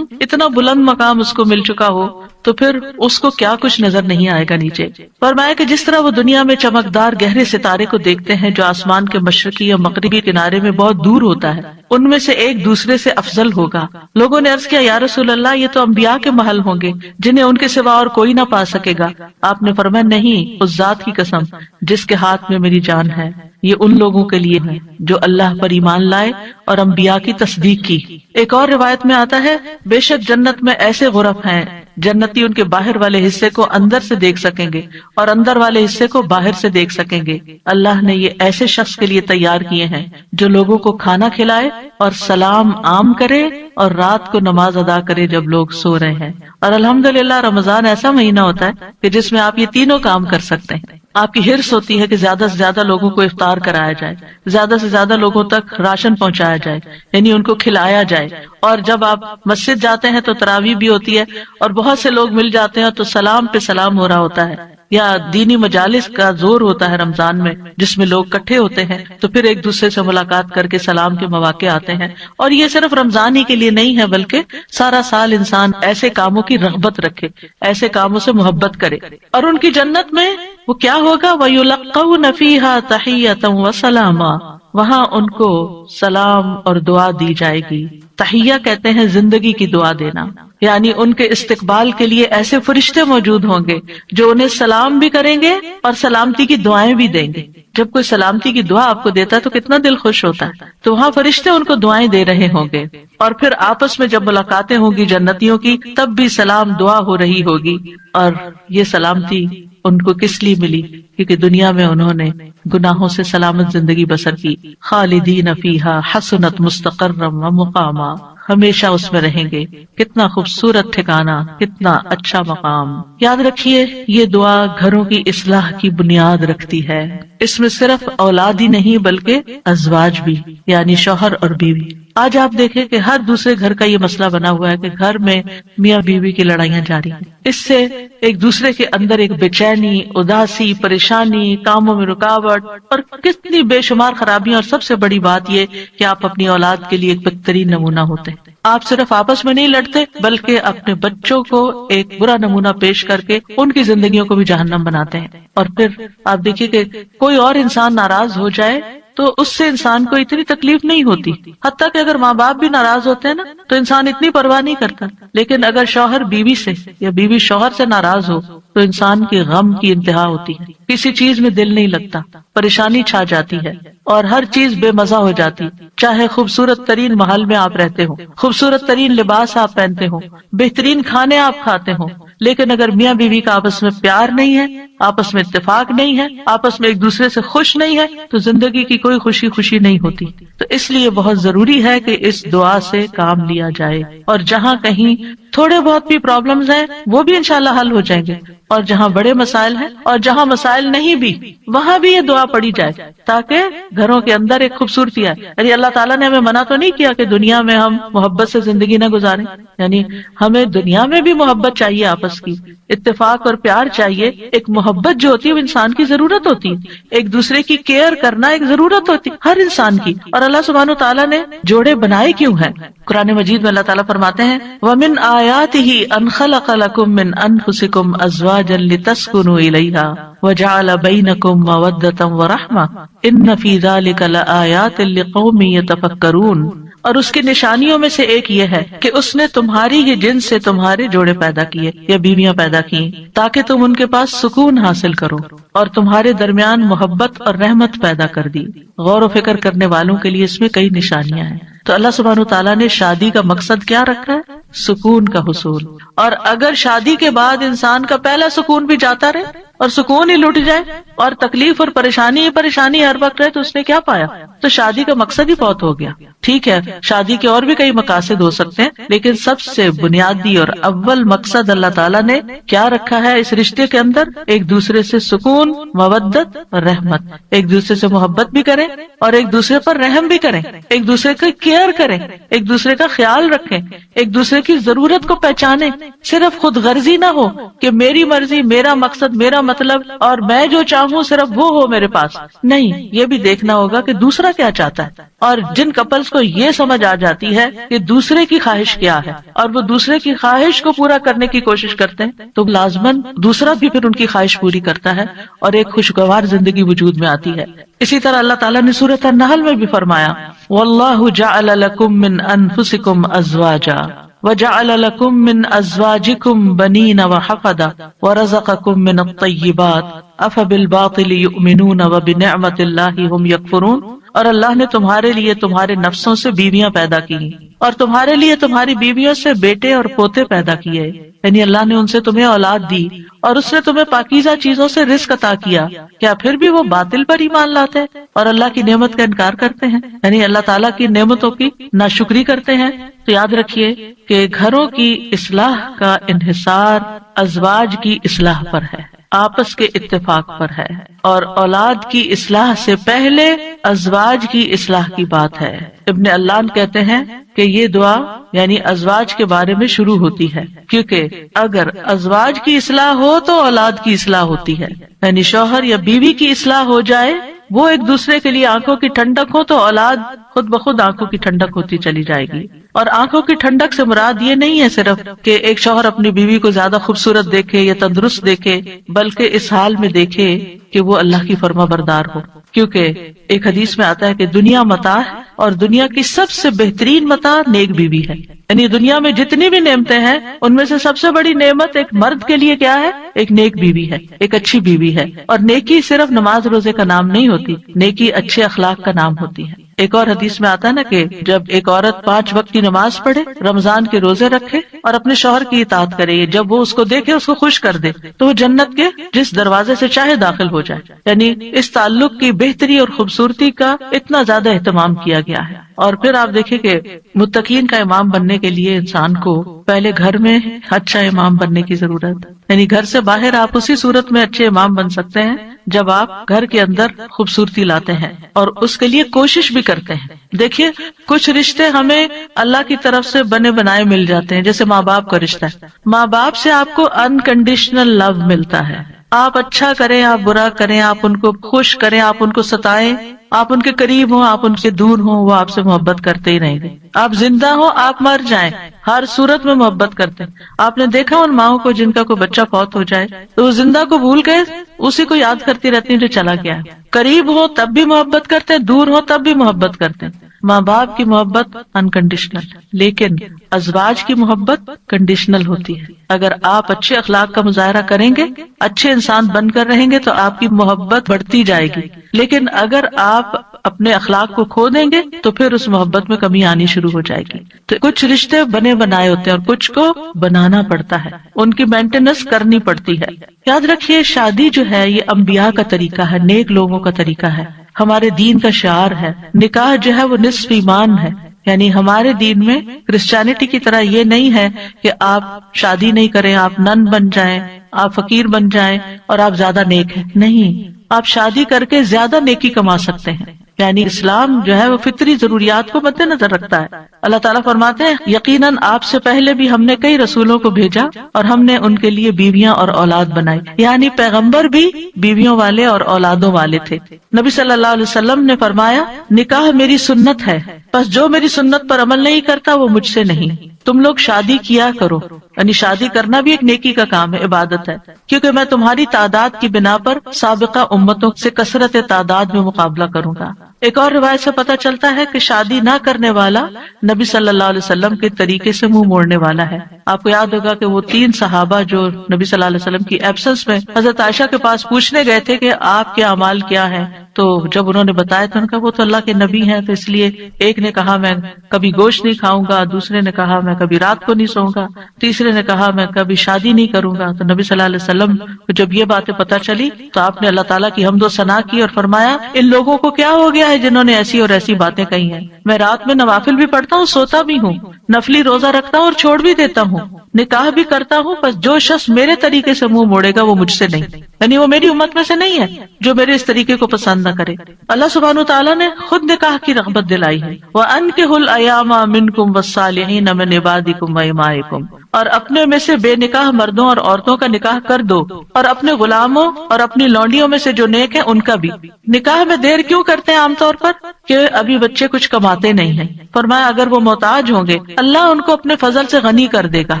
اتنا بلند مقام اس کو مل چکا ہو، تو پھر اس کو کیا کچھ نظر نہیں آئے گا نیچے. فرمایا کہ جس طرح وہ دنیا میں چمکدار گہرے ستارے کو دیکھتے ہیں جو آسمان کے مشرقی یا مغربی کنارے میں بہت دور ہوتا ہے، ان میں سے ایک دوسرے سے افضل ہوگا. لوگوں نے عرض کیا یا رسول اللہ، یہ تو انبیاء کے محل ہوں گے جنہیں ان کے سوا اور کوئی نہ پا سکے گا. آپ نے فرمایا نہیں، اس ذات کی قسم جس کے ہاتھ میں میری جان ہے، یہ ان لوگوں کے لیے ہے جو اللہ پر ایمان لائے اور انبیاء کی تصدیق کی. ایک اور روایت میں آتا ہے بے شک جنت میں ایسے غرف ہیں جنتی ان کے باہر والے حصے کو اندر سے دیکھ سکیں گے اور اندر والے حصے کو باہر سے دیکھ سکیں گے. اللہ نے یہ ایسے شخص کے لیے تیار کیے ہیں جو لوگوں کو کھانا کھلائے اور سلام عام کرے اور رات کو نماز ادا کرے جب لوگ سو رہے ہیں. اور الحمدللہ رمضان ایسا مہینہ ہوتا ہے کہ جس میں آپ یہ تینوں کام کر سکتے ہیں. آپ کی ہرس ہوتی ہے کہ زیادہ سے زیادہ لوگوں کو افطار کرایا جائے، زیادہ سے زیادہ لوگوں تک راشن پہنچایا جائے، یعنی ان کو کھلایا جائے. اور جب آپ مسجد جاتے ہیں تو تراویح بھی ہوتی ہے اور بہت سے لوگ مل جاتے ہیں تو سلام پہ سلام ہو رہا ہوتا ہے. یا دینی مجالس کا زور ہوتا ہے رمضان میں جس میں لوگ اکٹھے ہوتے ہیں تو پھر ایک دوسرے سے ملاقات کر کے سلام کے مواقع آتے ہیں. اور یہ صرف رمضان ہی کے لیے نہیں ہے بلکہ سارا سال انسان ایسے کاموں کی رغبت رکھے، ایسے کاموں سے محبت کرے. اور ان کی جنت میں وہ کیا ہوگا؟ وَيُلَقَّوْنَ فِيهَا تَحِيَّةً وَسَلَامًا، وہاں ان کو سلام اور دعا دی جائے گی. تحیہ کہتے ہیں زندگی کی دعا دینا، یعنی ان کے استقبال کے لیے ایسے فرشتے موجود ہوں گے جو انہیں سلام بھی کریں گے اور سلامتی کی دعائیں بھی دیں گے. جب کوئی سلامتی کی دعا آپ کو دیتا ہے تو کتنا دل خوش ہوتا ہے. تو وہاں فرشتے ان کو دعائیں دے رہے ہوں گے. اور پھر آپس میں جب ملاقاتیں ہوں گی جنتیوں کی تب بھی سلام دعا ہو رہی ہوگی. اور یہ سلامتی ان کو کس لیے ملی؟ کیونکہ دنیا میں انہوں نے گناہوں سے سلامت زندگی بسر کی. خالدین فیہا حسنت مستقرا ومقاما، ہمیشہ اس میں رہیں گے. کتنا خوبصورت ٹھکانہ، کتنا اچھا مقام. یاد رکھیے یہ دعا گھروں کی اصلاح کی بنیاد رکھتی ہے. اس میں صرف اولاد ہی نہیں بلکہ ازواج بھی، یعنی شوہر اور بیوی. آج آپ دیکھیں کہ ہر دوسرے گھر کا یہ مسئلہ بنا ہوا ہے کہ گھر میں میاں بیوی کی لڑائیاں جاری ہیں. اس سے ایک دوسرے کے اندر ایک بے چینی، اداسی، پریشانی، کاموں میں رکاوٹ اور کتنی بے شمار خرابیاں. اور سب سے بڑی بات یہ کہ آپ اپنی اولاد کے لیے ایک بہترین نمونہ ہوتے ہیں. آپ صرف آپس میں نہیں لڑتے بلکہ اپنے بچوں کو ایک برا نمونہ پیش کر کے ان کی زندگیوں کو بھی جہنم بناتے ہیں. اور پھر آپ دیکھیے کہ کوئی اور انسان ناراض ہو جائے تو اس سے انسان کو اتنی تکلیف نہیں ہوتی، حتیٰ کہ اگر ماں باپ بھی ناراض ہوتے ہیں نا تو انسان اتنی پرواہ نہیں کرتا، لیکن اگر شوہر بیوی سے یا بیوی شوہر سے ناراض ہو تو انسان کی غم کی انتہا ہوتی ہے، کسی چیز میں دل نہیں لگتا، پریشانی چھا جاتی ہے اور ہر چیز بے مزہ ہو جاتی. چاہے خوبصورت ترین محل میں آپ رہتے ہو، خوبصورت ترین لباس آپ پہنتے ہو، بہترین کھانے آپ کھاتے ہو، لیکن اگر میاں بیوی کا آپس میں پیار نہیں ہے، آپس میں اتفاق نہیں ہے، آپس میں ایک دوسرے سے خوش نہیں ہے تو زندگی کی کوئی خوشی نہیں ہوتی. تو اس لیے بہت ضروری ہے کہ اس دعا سے کام لیا جائے، اور جہاں کہیں تھوڑے بہت بھی پرابلمز ہیں وہ بھی انشاءاللہ حل ہو جائیں گے، اور جہاں بڑے مسائل ہیں اور جہاں مسائل نہیں بھی وہاں بھی یہ دعا پڑھی جائے تاکہ گھروں کے اندر ایک خوبصورتی آئے. یعنی اللہ تعالیٰ نے ہمیں منع تو نہیں کیا کہ دنیا میں ہم محبت سے زندگی نہ گزاریں، یعنی ہمیں دنیا میں بھی محبت چاہیے، آپس کی اتفاق اور پیار چاہیے. ایک محبت جو ہوتی ہے وہ انسان کی ضرورت ہوتی ہے، ایک دوسرے کی کیئر کرنا ایک ضرورت ہوتی ہے ہر انسان کی. اور اللہ سبحانہ تعالیٰ نے جوڑے بنائے کیوں ہیں؟ قرآن مجید میں اللہ تعالیٰ فرماتے ہیں وَمِنْ آيَاتِهِ أَنْ خَلَقَ لَكُم مِّنْ أَنفُسِكُمْ أَزْوَاجًا لِتَسْكُنُوا إِلَيْهَا وَجَعَلَ بَيْنَكُم مَّوَدَّةً وَرَحْمَةً إِنَّ فِي ذَلِكَ لَآيَاتٍ لِقَوْمٍ يَتَفَكَّرُونَ. اور اس کی نشانیوں میں سے ایک یہ ہے کہ اس نے تمہاری ہی جنس سے تمہارے جوڑے پیدا کیے یا بیویاں پیدا کی تاکہ تم ان کے پاس سکون حاصل کرو، اور تمہارے درمیان محبت اور رحمت پیدا کر دی. غور و فکر کرنے والوں کے لیے اس میں کئی نشانیاں ہیں. تو اللہ سبحانہ تعالیٰ نے شادی کا مقصد کیا رکھا ہے؟ سکون کا حصول. اور اگر شادی کے بعد انسان کا پہلا سکون بھی جاتا رہے اور سکون ہی لٹ جائے اور تکلیف اور پریشانی ہر وقت رہے تو اس نے کیا پایا؟ تو شادی کا مقصد ہی بہت ہو گیا. ٹھیک ہے شادی کے اور بھی کئی مقاصد ہو سکتے ہیں، لیکن سب سے بنیادی اور اول مقصد اللہ تعالیٰ نے کیا رکھا ہے اس رشتے کے اندر؟ ایک دوسرے سے سکون، مودت اور رحمت. ایک دوسرے سے محبت بھی کریں اور ایک دوسرے پر رحم بھی کریں، ایک دوسرے کی کیئر کریں، ایک دوسرے کا خیال رکھیں، ایک دوسرے کی ضرورت کو پہچانیں. صرف خود غرضی نہ ہو کہ میری مرضی، میرا مقصد، میرا مطلب اور میں جو چاہوں صرف وہ ہو میرے پاس. نہیں، یہ بھی دیکھنا ہوگا کہ دوسرا کیا چاہتا ہے. اور جن کپلز کو یہ سمجھ آ جاتی ہے کہ دوسرے کی خواہش کیا ہے اور وہ دوسرے کی خواہش کو پورا کرنے کی کوشش کرتے ہیں تو لازماً دوسرا بھی پھر ان کی خواہش پوری کرتا ہے اور ایک خوشگوار زندگی وجود میں آتی ہے. اسی طرح اللہ تعالیٰ نے سورۃ النحل میں بھی فرمایا وَاللَّهُ جَعَلَ لَكُم مِّنْ أَنفُسِكُمْ أَزْوَاجًا وَجَعَلَ لَكُم مِّنْ أَزْوَاجِكُمْ بَنِينَ وَحَفَدَةً وَرَزَقَكُم مِّنَ الطَّيِّبَاتِ أَفَبِالْبَاطِلِ يُؤْمِنُونَ وَبِنِعْمَةِ اللَّهِ هُمْ يَكْفُرُونَ. اور اللہ نے تمہارے لیے تمہارے نفسوں سے بیویاں پیدا کی اور تمہارے لیے تمہاری بیویوں سے بیٹے اور پوتے پیدا کیے، یعنی اللہ نے ان سے تمہیں اولاد دی اور اس نے تمہیں پاکیزہ چیزوں سے رزق عطا کیا. کیا پھر بھی وہ باطل پر ایمان لاتے ہیں اور اللہ کی نعمت کا انکار کرتے ہیں، یعنی اللہ تعالیٰ کی نعمتوں کی ناشکری کرتے ہیں؟ تو یاد رکھیے کہ گھروں کی اصلاح کا انحصار ازواج کی اصلاح پر ہے، آپس کے اتفاق پر ہے، اور اولاد کی اصلاح سے پہلے ازواج کی اصلاح کی بات ہے. ابن علان کہتے ہیں کہ یہ دعا یعنی ازواج کے بارے میں شروع ہوتی ہے، کیونکہ اگر ازواج کی اصلاح ہو تو اولاد کی اصلاح ہوتی ہے. یعنی شوہر یا بیوی کی اصلاح ہو جائے، وہ ایک دوسرے کے لیے آنکھوں کی ٹھنڈک ہو تو اولاد خود بخود آنکھوں کی ٹھنڈک ہوتی چلی جائے گی. اور آنکھوں کی ٹھنڈک سے مراد یہ نہیں ہے صرف کہ ایک شوہر اپنی بیوی کو زیادہ خوبصورت دیکھے یا تندرست دیکھے، بلکہ اس حال میں دیکھے کہ وہ اللہ کی فرما بردار ہو. کیونکہ ایک حدیث میں آتا ہے کہ دنیا متاع ہے اور دنیا کی سب سے بہترین متاع نیک بیوی ہے. یعنی دنیا میں جتنی بھی نعمتیں ہیں ان میں سے سب سے بڑی نعمت ایک مرد کے لیے کیا ہے؟ ایک نیک بیوی ہے، ایک اچھی بیوی ہے. اور نیکی صرف نماز روزے کا نام نہیں ہوتی، نیکی اچھے اخلاق کا نام ہوتی ہے. ایک اور حدیث میں آتا ہے نا کہ جب ایک عورت 5 وقت کی نماز پڑھے، رمضان کے روزے رکھے اور اپنے شوہر کی اطاعت کرے، جب وہ اس کو دیکھے، اس کو خوش کر دے، تو وہ جنت کے جس دروازے سے چاہے داخل ہو جائے. یعنی اس تعلق کی بہتری اور خوبصورتی کا اتنا زیادہ اہتمام کیا گیا ہے. اور پھر آپ دیکھیں کہ متقین کا امام بننے کے لیے انسان کو پہلے گھر میں اچھا امام بننے کی ضرورت ہے. یعنی گھر سے باہر آپ اسی صورت میں اچھے امام بن سکتے ہیں جب آپ گھر کے اندر خوبصورتی لاتے ہیں اور اس کے لیے کوشش بھی کرتے ہیں. دیکھیے کچھ رشتے ہمیں اللہ کی طرف سے بنے بنائے مل جاتے ہیں، جیسے ماں باپ کا رشتہ ہے. ماں باپ سے آپ کو انکنڈیشنل لو ملتا ہے، آپ اچھا کریں، آپ برا کریں، آپ ان کو خوش کریں، آپ ان کو ستائیں، آپ ان کے قریب ہوں، آپ ان سے دور ہوں، وہ آپ سے محبت کرتے ہی رہیں گے. آپ زندہ ہو، آپ مر جائیں، ہر صورت میں محبت کرتے ہیں. آپ نے دیکھا ان ماؤں کو جن کا کوئی بچہ فوت ہو جائے تو وہ زندہ کو بھول گئے اسی کو یاد کرتی رہتی ہیں جو چلا گیا ہے. قریب ہو تب بھی محبت کرتے ہیں، دور ہو تب بھی محبت کرتے ہیں. ماں باپ کی محبت انکنڈیشنل، لیکن ازواج کی محبت کنڈیشنل ہوتی ہے. اگر آپ اچھے اخلاق کا مظاہرہ کریں گے، اچھے انسان بن کر رہیں گے تو آپ کی محبت بڑھتی جائے گی. لیکن اگر آپ اپنے اخلاق کو کھو دیں گے تو پھر اس محبت میں کمی آنی شروع ہو جائے گی. تو کچھ رشتے بنے بنائے ہوتے ہیں اور کچھ کو بنانا پڑتا ہے، ان کی مینٹیننس کرنی پڑتی ہے. یاد رکھیے شادی جو ہے یہ انبیاء کا طریقہ ہے، نیک لوگوں کا طریقہ ہے، ہمارے دین کا شعار ہے. نکاح جو ہے وہ نصف ایمان ہے. یعنی ہمارے دین میں کرسچینٹی کی طرح یہ نہیں ہے کہ آپ شادی نہیں کریں، آپ نن بن جائیں، آپ فقیر بن جائیں اور آپ زیادہ نیک ہیں. نہیں، آپ شادی کر کے زیادہ نیکی کما سکتے ہیں. یعنی اسلام جو ہے وہ فطری ضروریات کو مد نظر رکھتا ہے. اللہ تعالیٰ فرماتے ہیں یقیناً آپ سے پہلے بھی ہم نے کئی رسولوں کو بھیجا اور ہم نے ان کے لیے بیویاں اور اولاد بنائی. یعنی پیغمبر بھی بیویوں والے اور اولادوں والے تھے. نبی صلی اللہ علیہ وسلم نے فرمایا نکاح میری سنت ہے، بس جو میری سنت پر عمل نہیں کرتا وہ مجھ سے نہیں. تم لوگ شادی کیا کرو. یعنی شادی کرنا بھی ایک نیکی کا کام ہے، عبادت ہے، کیونکہ میں تمہاری تعداد کی بنا پر سابقہ امتوں سے کثرت تعداد میں مقابلہ کروں گا. ایک اور روایت سے پتہ چلتا ہے کہ شادی نہ کرنے والا نبی صلی اللہ علیہ وسلم کے طریقے سے منہ موڑنے والا ہے. آپ کو یاد ہوگا کہ وہ 3 صحابہ جو نبی صلی اللہ علیہ وسلم کی ایبسنس میں حضرت عائشہ کے پاس پوچھنے گئے تھے کہ آپ کے اعمال کیا ہیں، تو جب انہوں نے بتایا تو ان کا وہ تو اللہ کے نبی ہیں، تو اس لیے ایک نے کہا میں کبھی گوشت نہیں کھاؤں گا، دوسرے نے کہا میں کبھی رات کو نہیں سوؤں گا، تیسرے نے کہا میں کبھی شادی نہیں کروں گا. تو نبی صلی اللہ علیہ وسلم کو جب یہ باتیں پتہ چلی تو آپ نے اللہ تعالیٰ کی حمد و ثنا کی اور فرمایا ان لوگوں کو کیا ہو گیا ہے جنہوں نے ایسی اور ایسی باتیں کہی ہیں. میں رات میں نوافل بھی پڑھتا ہوں، سوتا بھی ہوں، نفلی روزہ رکھتا ہوں اور چھوڑ بھی دیتا ہوں، نکاح بھی کرتا ہوں، بس جو شخص میرے طریقے سے منہ موڑے گا وہ مجھ سے نہیں، یعنی وہ میری امت میں سے نہیں ہے جو میرے اس طریقے کو پسند نہ کرے. اللہ سبحانہ وتعالیٰ نے خود نکاح کی رغبت دلائی ہے. وَأَنكِحُوا الْأَيَامَ مِنكُمْ وَالصَّالِحِينَ مِنْ عِبَادِكُمْ وَإِمَائِكُمْ، اور اپنے میں سے بے نکاح مردوں اور عورتوں کا نکاح کر دو، اور اپنے غلاموں اور اپنی لونڈیوں میں سے جو نیک ہیں ان کا بھی. نکاح میں دیر کیوں کرتے ہیں عام طور پر؟ کہ ابھی بچے کچھ کماتے نہیں ہیں. فرمایا اگر وہ محتاج ہوں گے اللہ ان کو اپنے فضل سے غنی کر دے گا،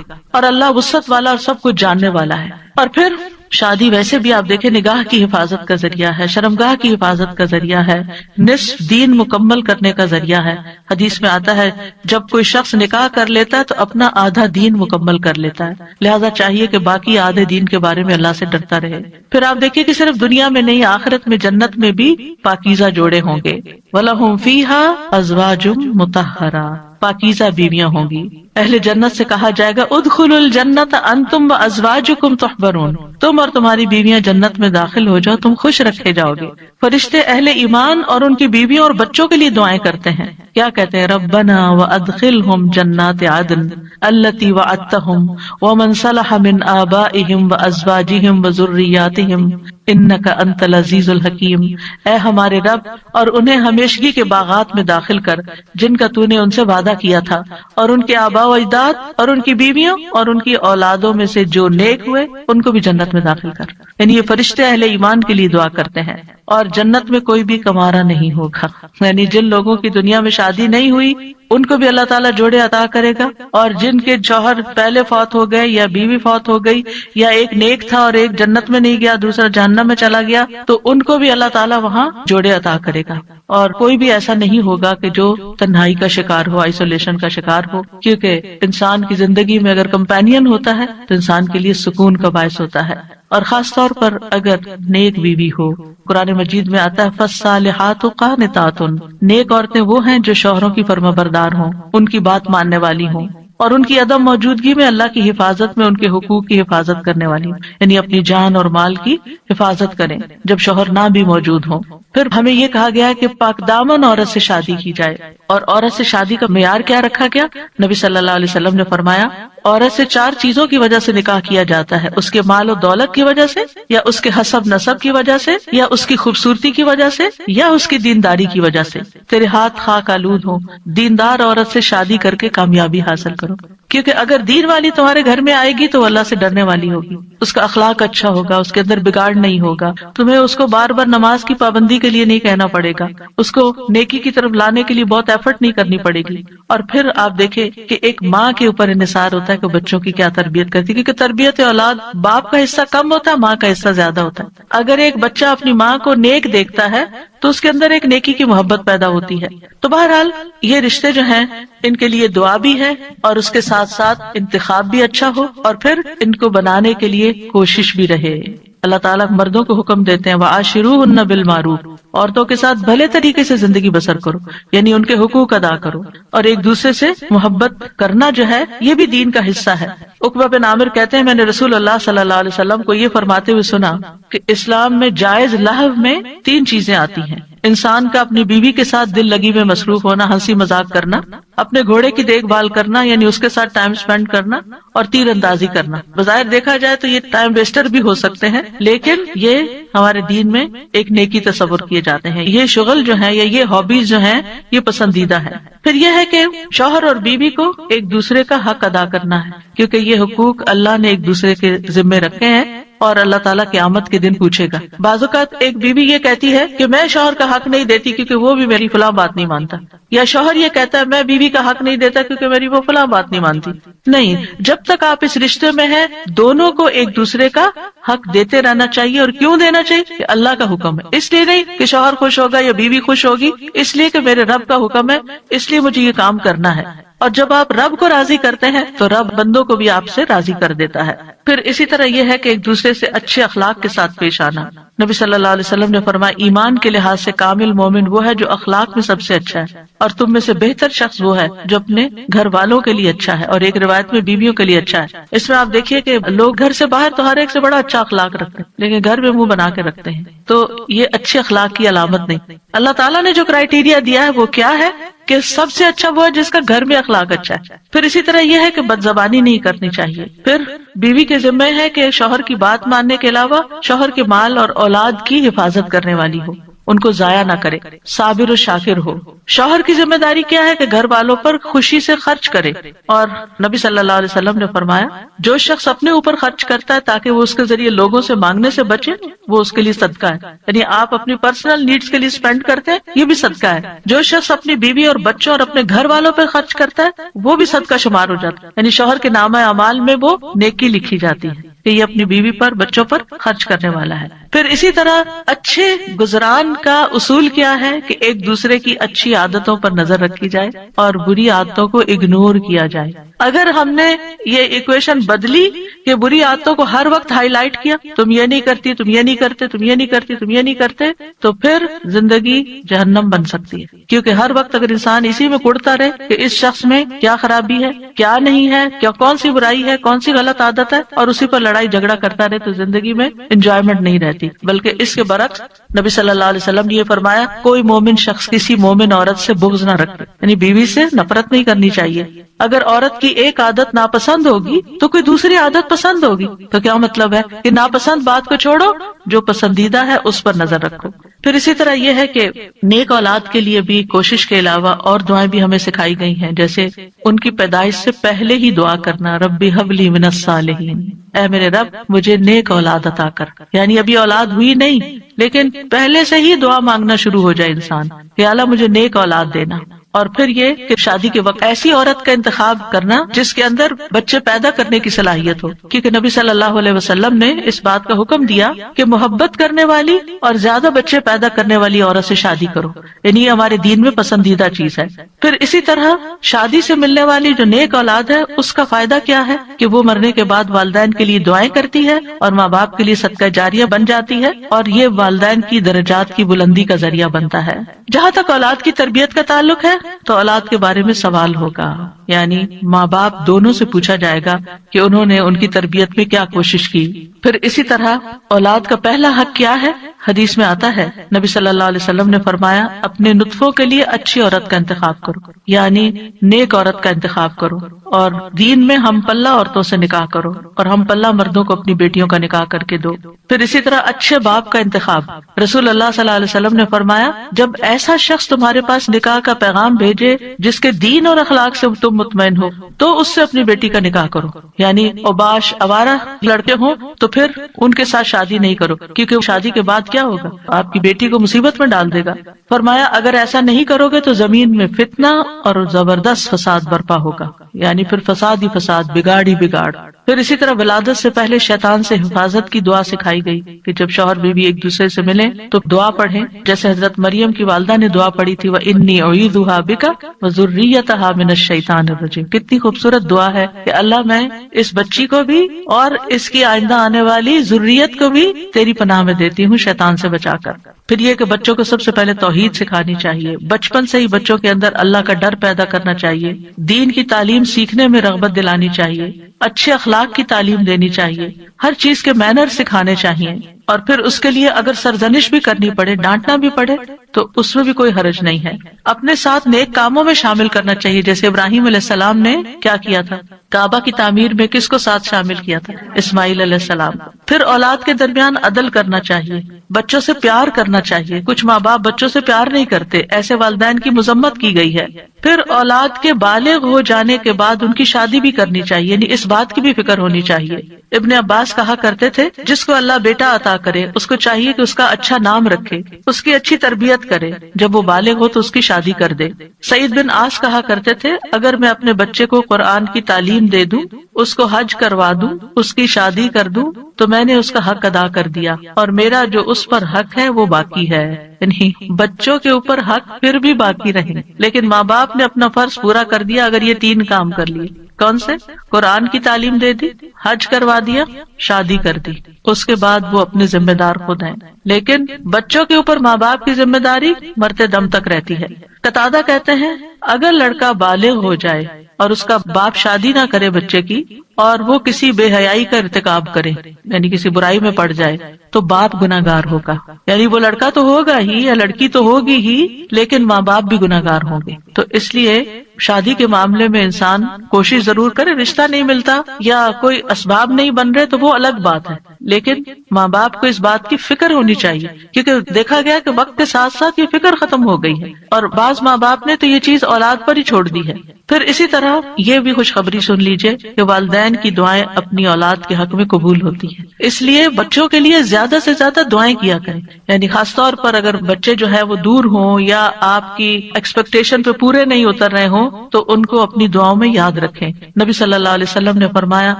اور اللہ وسعت والا اور سب کچھ جاننے والا ہے. اور پھر شادی ویسے بھی آپ دیکھیں نگاہ کی حفاظت کا ذریعہ ہے، شرمگاہ کی حفاظت کا ذریعہ ہے، نصف دین مکمل کرنے کا ذریعہ ہے. حدیث میں آتا ہے جب کوئی شخص نکاح کر لیتا ہے تو اپنا آدھا دین مکمل کر لیتا ہے، لہذا چاہیے کہ باقی آدھے دین کے بارے میں اللہ سے ڈرتا رہے. پھر آپ دیکھیے کہ صرف دنیا میں نہیں آخرت میں جنت میں بھی پاکیزہ جوڑے ہوں گے. وَلَهُمْ فِيهَا أَزْوَاجٌ مُطَهَّرَةٌ، پاکیزہ بیویاں ہوں گی. اہل جنت سے کہا جائے گا ادخلوا الجنت انتم وازواجکم تحبرون، تم اور تمہاری بیویاں جنت میں داخل ہو جاؤ، تم خوش رکھے جاؤ گے. فرشتے اہل ایمان اور ان کی بیویوں اور بچوں کے لیے دعائیں کرتے ہیں. کیا کہتے ہیں؟ ربنا وادخلهم جنات عدن التي وعدتهم ومن صلح من آبائهم وازواجهم وذرياتهم انک انت العزیز الحکیم. اے ہمارے رب، اور انہیں ہمیشگی کے باغات میں داخل کر جن کا تو نے ان سے وعدہ کیا تھا، اور ان کے آباء و اجداد اور ان کی بیویوں اور ان کی اولادوں میں سے جو نیک ہوئے ان کو بھی جنت میں داخل کر. یعنی یہ فرشتے اہل ایمان کے لیے دعا کرتے ہیں. اور جنت میں کوئی بھی کمارا نہیں ہوگا، یعنی جن لوگوں کی دنیا میں شادی نہیں ہوئی ان کو بھی اللہ تعالیٰ جوڑے عطا کرے گا، اور جن کے شوہر پہلے فوت ہو گئے یا بیوی فوت ہو گئی یا ایک نیک تھا اور ایک جنت میں نہیں گیا دوسرا جہنم میں چلا گیا تو ان کو بھی اللہ تعالیٰ وہاں جوڑے عطا کرے گا. اور کوئی بھی ایسا نہیں ہوگا کہ جو تنہائی کا شکار ہو، آئسولیشن کا شکار ہو، کیونکہ انسان کی زندگی میں اگر کمپینین ہوتا ہے تو انسان کے لیے سکون کا باعث ہوتا ہے. اور خاص طور پر اگر نیک بیوی ہو. قرآن مجید میں آتا ہے فالصالحات قانتات، نیک عورتیں وہ ہیں جو شوہروں کی فرما بردار ہوں، ان کی بات ماننے والی ہوں، اور ان کی عدم موجودگی میں اللہ کی حفاظت میں ان کے حقوق کی حفاظت کرنے والی ہوں، یعنی اپنی جان اور مال کی حفاظت کریں جب شوہر نہ بھی موجود ہوں. پھر ہمیں یہ کہا گیا ہے کہ پاک دامن عورت سے شادی کی جائے. اور عورت سے شادی کا معیار کیا رکھا گیا؟ نبی صلی اللہ علیہ وسلم نے فرمایا عورت سے 4 چیزوں کی وجہ سے نکاح کیا جاتا ہے، اس کے مال و دولت کی وجہ سے، یا اس کے حسب نسب کی وجہ سے، یا اس کی خوبصورتی کی وجہ سے، یا اس کی دینداری کی وجہ سے. تیرے ہاتھ خاک آلود ہوں، دیندار عورت سے شادی کر کے کامیابی حاصل کرو. کیونکہ اگر دین والی تمہارے گھر میں آئے گی تو وہ اللہ سے ڈرنے والی ہوگی، اس کا اخلاق اچھا ہوگا، اس کے اندر بگاڑ نہیں ہوگا، تمہیں اس کو بار بار نماز کی پابندی کے لیے نہیں کہنا پڑے گا، اس کو نیکی کی طرف لانے کے لیے بہت ایفرٹ نہیں کرنی پڑے گی۔ اور پھر آپ دیکھیں کہ ایک ماں کے اوپر انحصار ہوتا ہے کہ بچوں کی کیا تربیت کرتی ہے، کیونکہ تربیت اولاد باپ کا حصہ کم ہوتا ہے، ماں کا حصہ زیادہ ہوتا ہے۔ اگر ایک بچہ اپنی ماں کو نیک دیکھتا ہے تو اس کے اندر ایک نیکی کی محبت پیدا ہوتی ہے۔ تو بہرحال یہ رشتے جو ہیں ان کے لیے دعا بھی ہے اور اس کے ساتھ ساتھ انتخاب بھی اچھا ہو، اور پھر ان کو بنانے کے لیے کوشش بھی رہے۔ اللہ تعالیٰ مردوں کو حکم دیتے ہیں وَعَاشِرُوهُنَّ بِالْمَعْرُوفِ، عورتوں کے ساتھ بھلے طریقے سے زندگی بسر کرو، یعنی ان کے حقوق ادا کرو، اور ایک دوسرے سے محبت کرنا جو ہے یہ بھی دین کا حصہ ہے۔ عقبہ بن عامر کہتے ہیں میں نے رسول اللہ صلی اللہ علیہ وسلم کو یہ فرماتے ہوئے سنا کہ اسلام میں جائز لہو میں 3 چیزیں آتی ہیں: انسان کا اپنی بیوی کے ساتھ دل لگی میں مصروف ہونا، ہنسی مذاق کرنا، اپنے گھوڑے کی دیکھ بھال کرنا یعنی اس کے ساتھ ٹائم سپینڈ کرنا، اور تیر اندازی کرنا۔ بظاہر دیکھا جائے تو یہ ٹائم ویسٹر بھی ہو سکتے ہیں، لیکن یہ ہمارے دین میں ایک نیکی تصور کیے جاتے ہیں۔ یہ شغل جو ہے یا یہ ہابیز جو ہیں یہ پسندیدہ ہے۔ پھر یہ ہے کہ شوہر اور بیوی کو ایک دوسرے کا حق ادا کرنا ہے، کیونکہ یہ حقوق اللہ نے ایک دوسرے کے ذمے رکھے ہیں اور اللہ تعالیٰ قیامت کے دن پوچھے گا۔ بعض اوقات ایک بیوی یہ کہتی ہے کہ میں شوہر کا حق نہیں دیتی کیونکہ وہ بھی میری فلاں بات نہیں مانتا، یا شوہر یہ کہتا ہے میں بیوی کا حق نہیں دیتا کیونکہ میری وہ فلاں بات نہیں مانتی۔ نہیں، جب تک آپ اس رشتے میں ہیں دونوں کو ایک دوسرے کا حق دیتے رہنا چاہیے۔ اور کیوں دینا چاہیے؟ کہ اللہ کا حکم ہے، اس لیے نہیں کہ شوہر خوش ہوگا یا بیوی خوش ہوگی، اس لیے کہ میرے رب کا حکم ہے، اس لیے مجھے یہ کام کرنا ہے۔ اور جب آپ رب کو راضی کرتے ہیں تو رب بندوں کو بھی آپ سے راضی کر دیتا ہے۔ پھر اسی طرح یہ ہے کہ ایک دوسرے سے اچھے اخلاق کے ساتھ پیش آنا۔ نبی صلی اللہ علیہ وسلم نے فرمایا ایمان کے لحاظ سے کامل مومن وہ ہے جو اخلاق میں سب سے اچھا ہے، اور تم میں سے بہتر شخص وہ ہے جو اپنے گھر والوں کے لیے اچھا ہے، اور ایک روایت میں بیویوں کے لیے اچھا ہے۔ اس میں آپ دیکھیے کہ لوگ گھر سے باہر تو ہر ایک سے بڑا اچھا اخلاق رکھتے ہیں، لیکن گھر میں منہ بنا کے رکھتے ہیں، تو یہ اچھے اخلاق کی علامت نہیں۔ اللہ تعالیٰ نے جو کرائیٹیریا دیا ہے وہ کیا ہے کہ سب سے اچھا وہ ہے جس کا گھر میں اخلاق اچھا ہے۔ پھر اسی طرح یہ ہے کہ بد زبانی نہیں کرنی چاہیے۔ پھر بیوی کے ذمہ ہے کہ شوہر کی بات ماننے کے علاوہ شوہر کے مال اور اولاد کی حفاظت کرنے والی ہو، ان کو ضائع نہ کرے، صابر و شاکر ہو۔ شوہر کی ذمہ داری کیا ہے کہ گھر والوں پر خوشی سے خرچ کرے، اور نبی صلی اللہ علیہ وسلم نے فرمایا جو شخص اپنے اوپر خرچ کرتا ہے تاکہ وہ اس کے ذریعے لوگوں سے مانگنے سے بچے وہ اس کے لیے صدقہ ہے، یعنی آپ اپنی پرسنل نیڈز کے لیے اسپینڈ کرتے ہیں یہ بھی صدقہ ہے۔ جو شخص اپنی بیوی اور بچوں اور اپنے گھر والوں پہ خرچ کرتا ہے وہ بھی صدقہ شمار ہو جاتا ہے، یعنی شوہر کے نامہ اعمال میں وہ نیکی لکھی جاتی ہے کہ یہ اپنی بیوی پر بچوں پر خرچ کرنے والا ہے۔ پھر اسی طرح اچھے گزران کا اصول کیا ہے کہ ایک دوسرے کی اچھی عادتوں پر نظر رکھی جائے اور بری عادتوں کو اگنور کیا جائے۔ اگر ہم نے یہ ایکویشن بدلی کہ بری عادتوں کو ہر وقت ہائی لائٹ کیا، تم یہ نہیں کرتی، تم یہ نہیں کرتے، تم یہ نہیں کرتی، تم یہ نہیں کرتے، تو پھر زندگی جہنم بن سکتی ہے۔ کیونکہ ہر وقت اگر انسان اسی میں کڑتا رہے کہ اس شخص میں کیا خرابی ہے، کیا نہیں ہے، کیا کون سی برائی ہے، کون سی غلط عادت ہے، اور اسی پر لڑائی جھگڑا کرتا رہے تو زندگی میں انجوائمنٹ نہیں رہتی۔ بلکہ اس کے برعکس نبی صلی اللہ علیہ وسلم نے یہ فرمایا کوئی مومن شخص کسی مومن عورت سے بغض نہ رکھے، یعنی بیوی سے نفرت نہیں کرنی چاہیے۔ اگر عورت کی ایک عادت ناپسند ہوگی تو کوئی دوسری عادت پسند ہوگی، تو کیا مطلب ہے کہ ناپسند بات کو چھوڑو، جو پسندیدہ ہے اس پر نظر رکھو۔ پھر اسی طرح یہ ہے کہ نیک اولاد کے لیے بھی کوشش کے علاوہ اور دعائیں بھی ہمیں سکھائی گئی ہیں، جیسے ان کی پیدائش سے پہلے ہی دعا کرنا، ربی ہب لی من الصالحین، اے میرے رب مجھے نیک اولاد عطا کر، یعنی ابھی اولاد ہوئی نہیں لیکن پہلے سے ہی دعا مانگنا شروع ہو جائے انسان کہ اللہ مجھے نیک اولاد دینا۔ اور پھر یہ کہ شادی کے وقت ایسی عورت کا انتخاب کرنا جس کے اندر بچے پیدا کرنے کی صلاحیت ہو، کیونکہ نبی صلی اللہ علیہ وسلم نے اس بات کا حکم دیا کہ محبت کرنے والی اور زیادہ بچے پیدا کرنے والی عورت سے شادی کرو، یعنی یہ ہمارے دین میں پسندیدہ چیز ہے۔ پھر اسی طرح شادی سے ملنے والی جو نیک اولاد ہے اس کا فائدہ کیا ہے کہ وہ مرنے کے بعد والدین کے لیے دعائیں کرتی ہے اور ماں باپ کے لیے صدقہ جاریہ بن جاتی ہے، اور یہ والدین کی درجات کی بلندی کا ذریعہ بنتا ہے۔ جہاں تک اولاد کی تربیت کا تعلق ہے تو اولاد کے بارے میں سوال ہوگا، یعنی ماں باپ دونوں سے پوچھا جائے گا کہ انہوں نے ان کی تربیت میں کیا کوشش کی۔ پھر اسی طرح اولاد کا پہلا حق کیا ہے؟ حدیث میں آتا ہے نبی صلی اللہ علیہ وسلم نے فرمایا اپنے نطفوں کے لیے اچھی عورت کا انتخاب کرو، یعنی نیک عورت کا انتخاب کرو، اور دین میں ہم پلہ عورتوں سے نکاح کرو اور ہم پلہ مردوں کو اپنی بیٹیوں کا نکاح کر کے دو. پھر اسی طرح اچھے باپ کا انتخاب. رسول اللہ صلی اللہ علیہ وسلم نے فرمایا جب ایسا شخص تمہارے پاس نکاح کا پیغام بھیجے جس کے دین اور اخلاق سے تم مطمئن ہو تو اس سے اپنی بیٹی کا نکاح کرو. یعنی اوباش آوارہ لڑکے ہوں تو پھر ان کے ساتھ شادی نہیں کرو, کیونکہ شادی کے بعد کیا ہوگا, آپ کی بیٹی کو مصیبت میں ڈال دے گا. فرمایا اگر ایسا نہیں کرو گے تو زمین میں فتنہ اور زبردست فساد برپا ہوگا, یعنی پھر فساد ہی فساد, بگاڑ ہی بگاڑ. پھر اسی طرح ولادت سے پہلے شیطان سے حفاظت کی دعا سکھائی گئی کہ جب شوہر بیوی ایک دوسرے سے ملیں تو دعا پڑھیں, جیسے حضرت مریم کی والدہ نے دعا پڑھی تھی وَإِنِّي أُعِيذُهَا بِكَ وَذُرِّيَّتَهَا مِنَ الشَّيْطَانِ الرَّجِيمِ. کتنی خوبصورت دعا ہے کہ اللہ میں اس بچی کو بھی اور اس کی آئندہ آنے والی ذریت کو بھی تیری پناہ میں دیتی ہوں شیطان سے بچا کر. پھر یہ کہ بچوں کو سب سے پہلے توحید سکھانی چاہیے, بچپن سے ہی بچوں کے اندر اللہ کا ڈر پیدا کرنا چاہیے, دین کی تعلیم سیکھنے میں رغبت دلانی چاہیے, اچھے اخلاق کی تعلیم دینی چاہیے, ہر چیز کے مینر سکھانے چاہیے. اور پھر اس کے لیے اگر سرزنش بھی کرنی پڑے, ڈانٹنا بھی پڑے تو اس میں بھی کوئی حرج نہیں ہے. اپنے ساتھ نیک کاموں میں شامل کرنا چاہیے, جیسے ابراہیم علیہ السلام نے کیا کیا تھا, کعبہ کی تعمیر میں کس کو ساتھ شامل کیا تھا, اسماعیل علیہ السلام. پھر اولاد کے درمیان عدل کرنا چاہیے, بچوں سے پیار کرنا چاہیے. کچھ ماں باپ بچوں سے پیار نہیں کرتے, ایسے والدین کی مذمت کی گئی ہے. پھر اولاد کے بالغ ہو جانے کے بعد ان کی شادی بھی کرنی چاہیے, یعنی اس بات کی بھی فکر ہونی چاہیے. ابن عباس کہا کرتے تھے جس کو اللہ بیٹا عطا کرے اس کو چاہیے کہ اس کا اچھا نام رکھے, اس کی اچھی تربیت کرے, جب وہ بالغ ہو تو اس کی شادی کر دے. سعید بن عاص کہا کرتے تھے اگر میں اپنے بچے کو قرآن کی تعلیم دے دوں, اس کو حج کروا دوں, اس کی شادی کر دوں تو میں نے اس کا حق ادا کر دیا اور میرا جو اس پر حق ہے وہ باقی ہے. یعنی بچوں کے اوپر حق پھر بھی باقی رہے, لیکن ماں باپ نے اپنا فرض پورا کر دیا اگر یہ 3 کام کر لیے. کون سے؟ قرآن کی تعلیم دے دی, حج کروا دیا, شادی کر دی. اس کے بعد وہ اپنے ذمہ دار خود ہیں, لیکن بچوں کے اوپر ماں باپ کی ذمہ داری مرتے دم تک رہتی ہے. قتادہ کہتے ہیں اگر لڑکا بالغ ہو جائے اور اس کا باپ شادی نہ کرے بچے کی اور وہ کسی بے حیائی کا ارتکاب کرے, یعنی کسی برائی میں پڑ جائے, تو باپ گناہگار ہوگا. یعنی وہ لڑکا تو ہوگا ہی یا لڑکی تو ہوگی ہی, لیکن ماں باپ بھی گناہگار ہوں گے. تو اس لیے شادی کے معاملے میں انسان کوشش ضرور کرے, رشتہ نہیں ملتا یا کوئی اسباب نہیں بن رہے تو وہ الگ بات ہے, لیکن ماں باپ کو اس بات کی فکر ہونی چاہیے, کیونکہ دیکھا گیا کہ وقت کے ساتھ ساتھ یہ فکر ختم ہو گئی ہے اور بعض ماں باپ نے تو یہ چیز اولاد پر ہی چھوڑ دی ہے. پھر اسی طرح یہ بھی خوشخبری سن لیجئے کہ والدین کی دعائیں اپنی اولاد کے حق میں قبول ہوتی ہیں, اس لیے بچوں کے لیے زیادہ سے زیادہ دعائیں کیا کریں. یعنی خاص طور پر اگر بچے جو ہے وہ دور ہوں یا آپ کی ایکسپیکٹیشن پہ پورے نہیں اتر رہے ہوں تو ان کو اپنی دعاؤں میں یاد رکھیں. نبی صلی اللہ علیہ وسلم نے فرمایا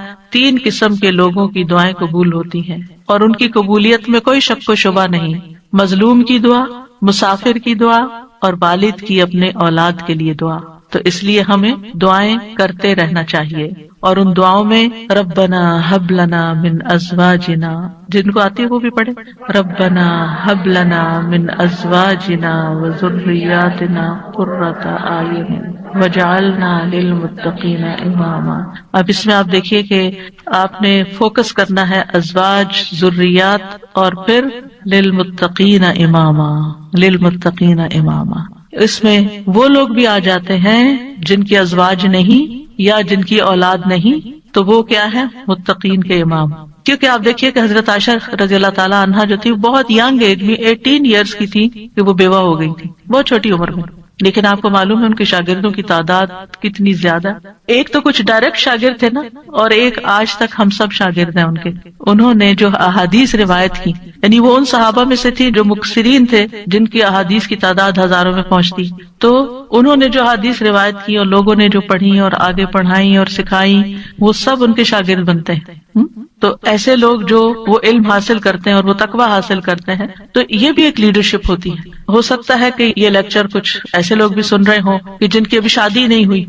3 قسم کے لوگوں کی دعائیں قبول ہوتی ہیں اور ان کی قبولیت میں کوئی شک و شبہ نہیں, مظلوم کی دعا, مسافر کی دعا اور والد کی اپنے اولاد کے لیے دعا. تو اس لیے ہمیں دعائیں کرتے رہنا چاہیے, اور ان دعاؤں میں ربنا ہب لنا من ازواجنا, جن کو آتی ہے وہ بھی پڑھے, ربنا ہب لنا من ازواجنا وذریاتنا قرۃ اعین وجعلنا للمتقین اماما. اب اس میں آپ دیکھیے کہ آپ نے فوکس کرنا ہے ازواج, ذریات اور پھر للمتقین اماما, للمتقین اماما. اس میں وہ لوگ بھی آ جاتے ہیں جن کی ازواج نہیں یا جن کی اولاد نہیں, تو وہ کیا ہے؟ متقین کے امام. کیونکہ آپ دیکھیے کہ حضرت عائشہ رضی اللہ تعالیٰ عنہا جو تھی بہت ینگ ایج میں 18 ایئرس کی تھی کہ وہ بیوہ ہو گئی تھی, بہت چھوٹی عمر میں. لیکن آپ کو معلوم ہے ان کے شاگردوں کی تعداد کتنی زیادہ. ایک تو کچھ ڈائریکٹ شاگرد تھے نا, اور ایک آج تک ہم سب شاگرد ہیں ان کے. انہوں نے جو احادیث روایت کی, یعنی وہ ان صحابہ میں سے تھی جو مکثرین تھے جن کی احادیث کی تعداد ہزاروں میں پہنچتی. تو انہوں نے جو احادیث روایت کی اور لوگوں نے جو پڑھی اور آگے پڑھائی اور سکھائی, وہ سب ان کے شاگرد بنتے ہیں. تو ایسے لوگ جو وہ علم حاصل کرتے ہیں اور وہ تقویٰ حاصل کرتے ہیں, تو یہ بھی ایک لیڈرشپ ہوتی ہے. ہو سکتا ہے کہ یہ لیکچر کچھ ایسے لوگ بھی سن رہے ہوں کہ جن کی ابھی شادی نہیں ہوئی,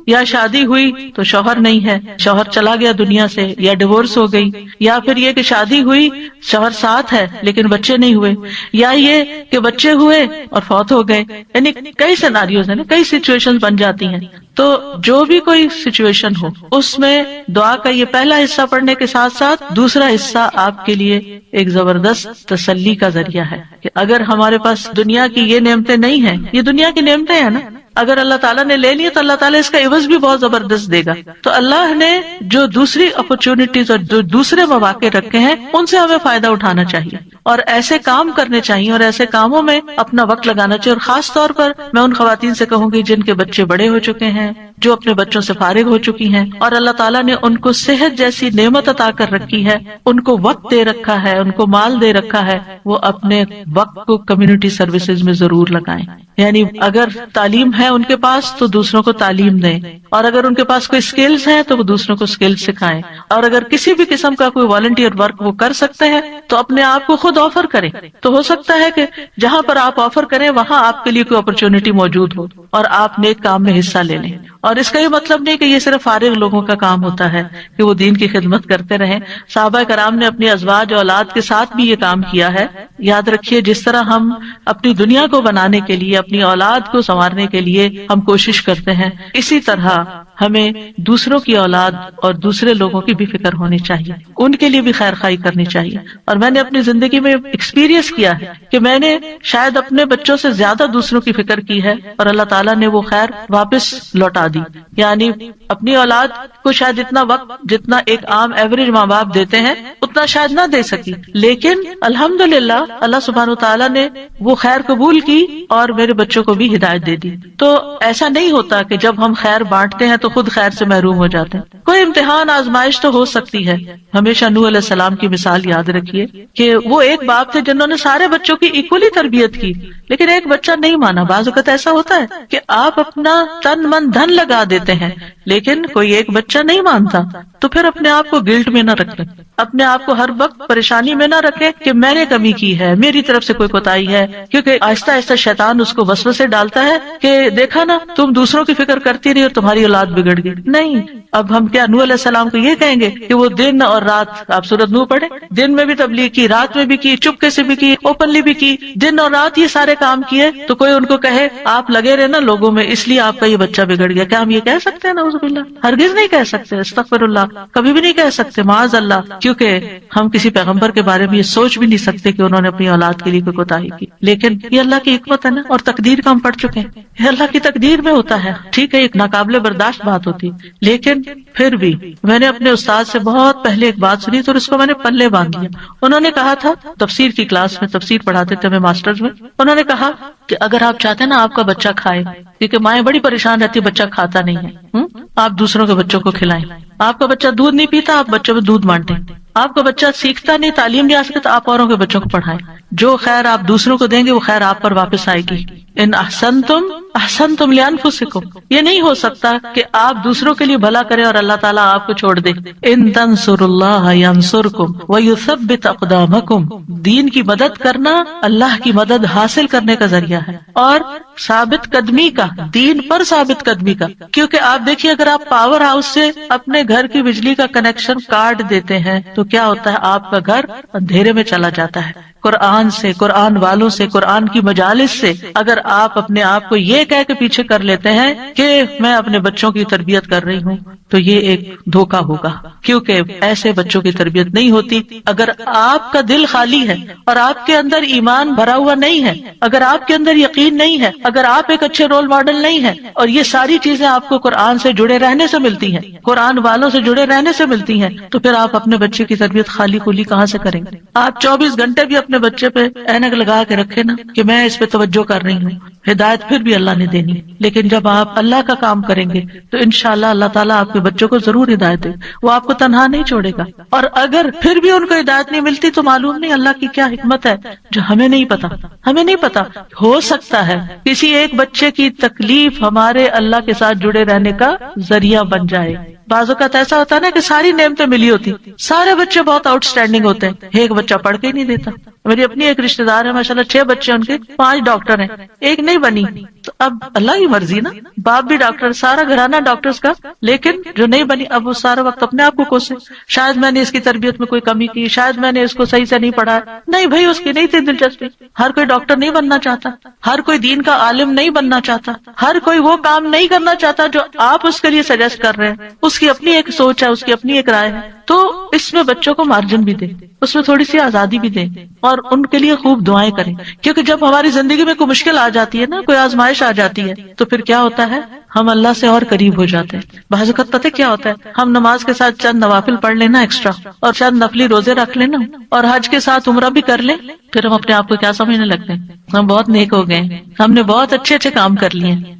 یا شادی ہوئی تو شوہر نہیں ہے, شوہر چلا گیا دنیا سے, یا ڈیورس ہو گئی, یا پھر یہ کہ شادی ہوئی شوہر ساتھ ہے لیکن بچے نہیں ہوئے, یا یہ کہ بچے ہوئے اور فوت ہو گئے. یعنی کئی سیناریوز ہیں نا, کئی سچویشن بن جاتی ہیں. تو جو بھی کوئی سچویشن ہو اس میں دعا کا یہ پہلا حصہ پڑھنے کے ساتھ ساتھ دوسرا حصہ آپ کے لیے ایک زبردست تسلی کا ذریعہ ہے کہ اگر ہمارے پاس دنیا کی یہ نعمتیں نہیں ہیں, یہ دنیا کی نعمتیں ہیں نا, اگر اللہ تعالیٰ نے لے لیا تو اللہ تعالیٰ اس کا عوض بھی بہت زبردست دے گا. تو اللہ نے جو دوسری اپرچونٹیز اور جو دوسرے مواقع رکھے ہیں ان سے ہمیں فائدہ اٹھانا چاہیے اور ایسے کام کرنے چاہیے اور ایسے کاموں میں اپنا وقت لگانا چاہیے. اور خاص طور پر میں ان خواتین سے کہوں گی جن کے بچے بڑے ہو چکے ہیں, جو اپنے بچوں سے فارغ ہو چکی ہیں اور اللہ تعالیٰ نے ان کو صحت جیسی نعمت عطا کر رکھی ہے, ان کو وقت دے رکھا ہے, ان کو مال دے رکھا ہے, وہ اپنے وقت کو کمیونٹی سروسز میں ضرور لگائیں. یعنی اگر تعلیم ہے ان کے پاس تو دوسروں کو تعلیم دیں, اور اگر ان کے پاس کوئی اسکلز ہیں تو وہ دوسروں کو اسکلز سکھائیں, اور اگر کسی بھی قسم کا کوئی والنٹیئر ورک وہ کر سکتے ہیں تو اپنے آپ کو خود آفر کریں. تو ہو سکتا ہے کہ جہاں پر آپ آفر کریں وہاں آپ کے لیے کوئی اپرچونٹی موجود ہو اور آپ نیک کام میں حصہ لے لیں. اور اس کا یہ مطلب نہیں کہ یہ صرف فارغ لوگوں کا کام ہوتا ہے کہ وہ دین کی خدمت کرتے رہیں. صحابہ کرام نے اپنی ازواج اولاد کے ساتھ بھی یہ کام کیا ہے. یاد رکھیے جس طرح ہم اپنی دنیا کو بنانے کے لیے, اپنی اولاد کو سنوارنے کے لیے ہم کوشش کرتے ہیں, اسی طرح ہمیں دوسروں کی اولاد اور دوسرے لوگوں کی بھی فکر ہونی چاہیے, ان کے لیے بھی خیر خواہی کرنی چاہیے. اور میں نے اپنی زندگی میں ایکسپیرینس کیا ہے کہ میں نے شاید اپنے بچوں سے زیادہ دوسروں کی فکر کی ہے اور اللہ تعالیٰ نے وہ خیر واپس لوٹا دی. یعنی اپنی اولاد کو شاید اتنا وقت جتنا ایک عام ایوریج ماں باپ دیتے ہیں اتنا شاید نہ دے سکی, لیکن الحمدللہ اللہ سبحانہ وتعالیٰ نے وہ خیر قبول کی اور میرے بچوں کو بھی ہدایت دے دی. تو ایسا نہیں ہوتا کہ جب ہم خیر بانٹتے ہیں تو خود خیر سے محروم ہو جاتے ہیں. کوئی امتحان آزمائش تو ہو سکتی ہے. ہمیشہ نوح علیہ السلام کی مثال یاد رکھیے کہ وہ ایک باپ تھے جنہوں نے سارے بچوں کی ایکولی تربیت کی, لیکن ایک بچہ نہیں مانا. بعض اوقات ایسا ہوتا ہے کہ آپ اپنا تن من دھن لگا دیتے ہیں لیکن کوئی ایک بچہ نہیں مانتا, تو پھر اپنے آپ کو گلٹ میں نہ رکھیں, اپنے آپ کو ہر وقت پریشانی میں نہ رکھیں کہ میں نے کمی کی ہے, میری طرف سے کوئی کوتاہی ہے, کیونکہ آہستہ آہستہ شیطان اس کو وسوسے ڈالتا ہے کہ دیکھا نا تم دوسروں کی فکر کرتی رہی اور تمہاری اولاد بگڑ گئی. نہیں, اب ہم کیا نوح علیہ السلام کو یہ کہیں گے کہ وہ دن اور رات, آپ سورۃ نوح پڑھیں, دن میں بھی تبلیغ کی, رات میں بھی کی, چپکے سے بھی کی, اوپنلی بھی کی, دن اور رات یہ سارے کام کیے, تو کوئی ان کو کہے آپ لگے رہے نا لوگوں میں اس لیے آپ کا یہ بچہ بگڑ گیا, کیا ہم یہ کہہ سکتے ہیں؟ نعوذ باللہ, ہرگز نہیں کہہ سکتے, استغفر اللہ, کبھی بھی نہیں کہہ سکتے, معاذ اللہ. کیونکہ ہم کسی پیغمبر کے بارے میں یہ سوچ بھی نہیں سکتے کہ انہوں نے اپنی اولاد کے لیے کوئی کوتاہی کی. لیکن یہ اللہ کی حکمت ہے نا, اور تقدیر کا ہم پڑھ چکے ہیں, یہ اللہ کی تقدیر میں ہوتا ہے. ٹھیک ہے ایک ناقابل برداشت بات ہوتی, لیکن پھر بھی میں نے اپنے استاد سے بہت پہلے ایک بات سنی تو اس کو میں نے پلے باندھ لیا. انہوں نے کہا تھا, تفسیر کی کلاس میں تفسیر پڑھاتے تھے ہمیں ماسٹرز میں, انہوں نے کہا کہ اگر آپ چاہتے ہیں نا آپ کا بچہ کھائے, کیونکہ مائیں بڑی پریشان رہتی بچہ کھاتا نہیں ہے, آپ دوسروں کے بچوں کو کھلائیں. آپ کا بچہ دودھ نہیں پیتا, آپ بچوں میں دودھ بانٹیں. آپ کا بچہ سیکھتا نہیں, تعلیم نہیں آ سکتا, تو آپ اوروں کے بچوں کو پڑھائیں. جو خیر آپ دوسروں کو دیں گے وہ خیر آپ پر واپس آئے گی. ان احسنتم احسنتم لانفسکم, یہ نہیں ہو سکتا کہ آپ دوسروں کے لیے بھلا کریں اور اللہ تعالیٰ آپ کو چھوڑ دے. ان تنصروا اللہ ینصرکم ویثبت اقدامکم, دین کی مدد کرنا اللہ کی مدد حاصل کرنے کا ذریعہ ہے, اور ثابت قدمی کا, دین پر ثابت قدمی کا. کیونکہ آپ دیکھیے اگر آپ پاور ہاؤس سے اپنے گھر کی بجلی کا کنیکشن کاٹ دیتے ہیں تو کیا ہوتا ہے, آپ کا گھر اندھیرے میں چلا جاتا ہے. قرآن سے, قرآن والوں سے, قرآن کی مجالس سے اگر آپ اپنے آپ کو یہ کہہ کے پیچھے کر لیتے ہیں کہ میں اپنے بچوں کی تربیت کر رہی ہوں, تو یہ ایک دھوکہ ہوگا, کیونکہ ایسے بچوں کی تربیت نہیں ہوتی. اگر آپ کا دل خالی ہے اور آپ کے اندر ایمان بھرا ہوا نہیں ہے, اگر آپ کے اندر یقین نہیں ہے, اگر آپ ایک اچھے رول ماڈل نہیں ہے, اور یہ ساری چیزیں آپ کو قرآن سے جڑے رہنے سے ملتی ہیں, قرآن والوں سے جڑے رہنے سے ملتی ہیں, تو پھر آپ اپنے بچے کی تربیت خالی خولی کہاں سے کریں گے؟ آپ 24 گھنٹے بھی اپنے بچے پہ اینک لگا کے رکھے نا کہ میں اس پہ توجہ کر رہی ہوں, ہدایت پھر بھی اللہ نے دینی. لیکن جب آپ اللہ کا کام کریں گے تو انشاءاللہ اللہ تعالیٰ آپ کے بچوں کو ضرور ہدایت دے, وہ آپ کو تنہا نہیں چھوڑے گا. اور اگر پھر بھی ان کو ہدایت نہیں ملتی تو معلوم نہیں اللہ کی کیا حکمت ہے جو ہمیں نہیں پتا. ہمیں نہیں پتا, ہو سکتا ہے کسی ایک بچے کی تکلیف ہمارے اللہ کے ساتھ جڑے رہنے کا ذریعہ بن جائے. بعض اوقات ایسا ہوتا ہے نا کہ ساری نعمتیں ملی ہوتی, سارے بچے بہت آؤٹ اسٹینڈنگ ہوتے ہیں, ایک بچہ پڑھ کے ہی نہیں دیتا. میری اپنی ایک رشتے دار ہے, ماشاءاللہ 6 بچے ان کے, 5 ڈاکٹر ہیں, ایک نہیں بنی. تو اب اللہ کی مرضی نا, باپ بھی ڈاکٹر, سارا گھرانہ ڈاکٹرز کا, لیکن جو نہیں بنی اب وہ سارا وقت اپنے آپ کو کوسے, شاید میں نے اس کی تربیت میں کوئی کمی کی, شاید میں نے اس کو صحیح سے نہیں پڑھایا. نہیں بھائی, اس کی نہیں تھی دلچسپی. ہر کوئی ڈاکٹر نہیں بننا چاہتا, ہر کوئی دین کا عالم نہیں بننا چاہتا, ہر کوئی وہ کام نہیں کرنا چاہتا جو آپ اس کے لیے سجیسٹ کر رہے ہیں. اس کی اپنی ایک سوچ ہے, اس کی اپنی ایک رائے ہے. تو اس میں بچوں کو مارجن بھی دیں، اس میں تھوڑی سی آزادی بھی دیں، اور ان کے لیے خوب دعائیں کریں، کیونکہ جب ہماری زندگی میں کوئی مشکل آ جاتی ہے نا، کوئی آزمائش آ جاتی ہے، تو پھر کیا ہوتا ہے، ہم اللہ سے اور قریب ہو جاتے ہیں۔ بعض اوقات پتہ کیا ہوتا ہے، ہم نماز کے ساتھ چند نوافل پڑھ لینا ایکسٹرا، اور چند نفلی روزے رکھ لینا، اور حج کے ساتھ عمرہ بھی کر لیں، پھر ہم اپنے آپ کو کیا سمجھنے لگتے ہیں، ہم بہت نیک ہو گئے، ہم نے بہت اچھے اچھے کام کر لیے ہیں۔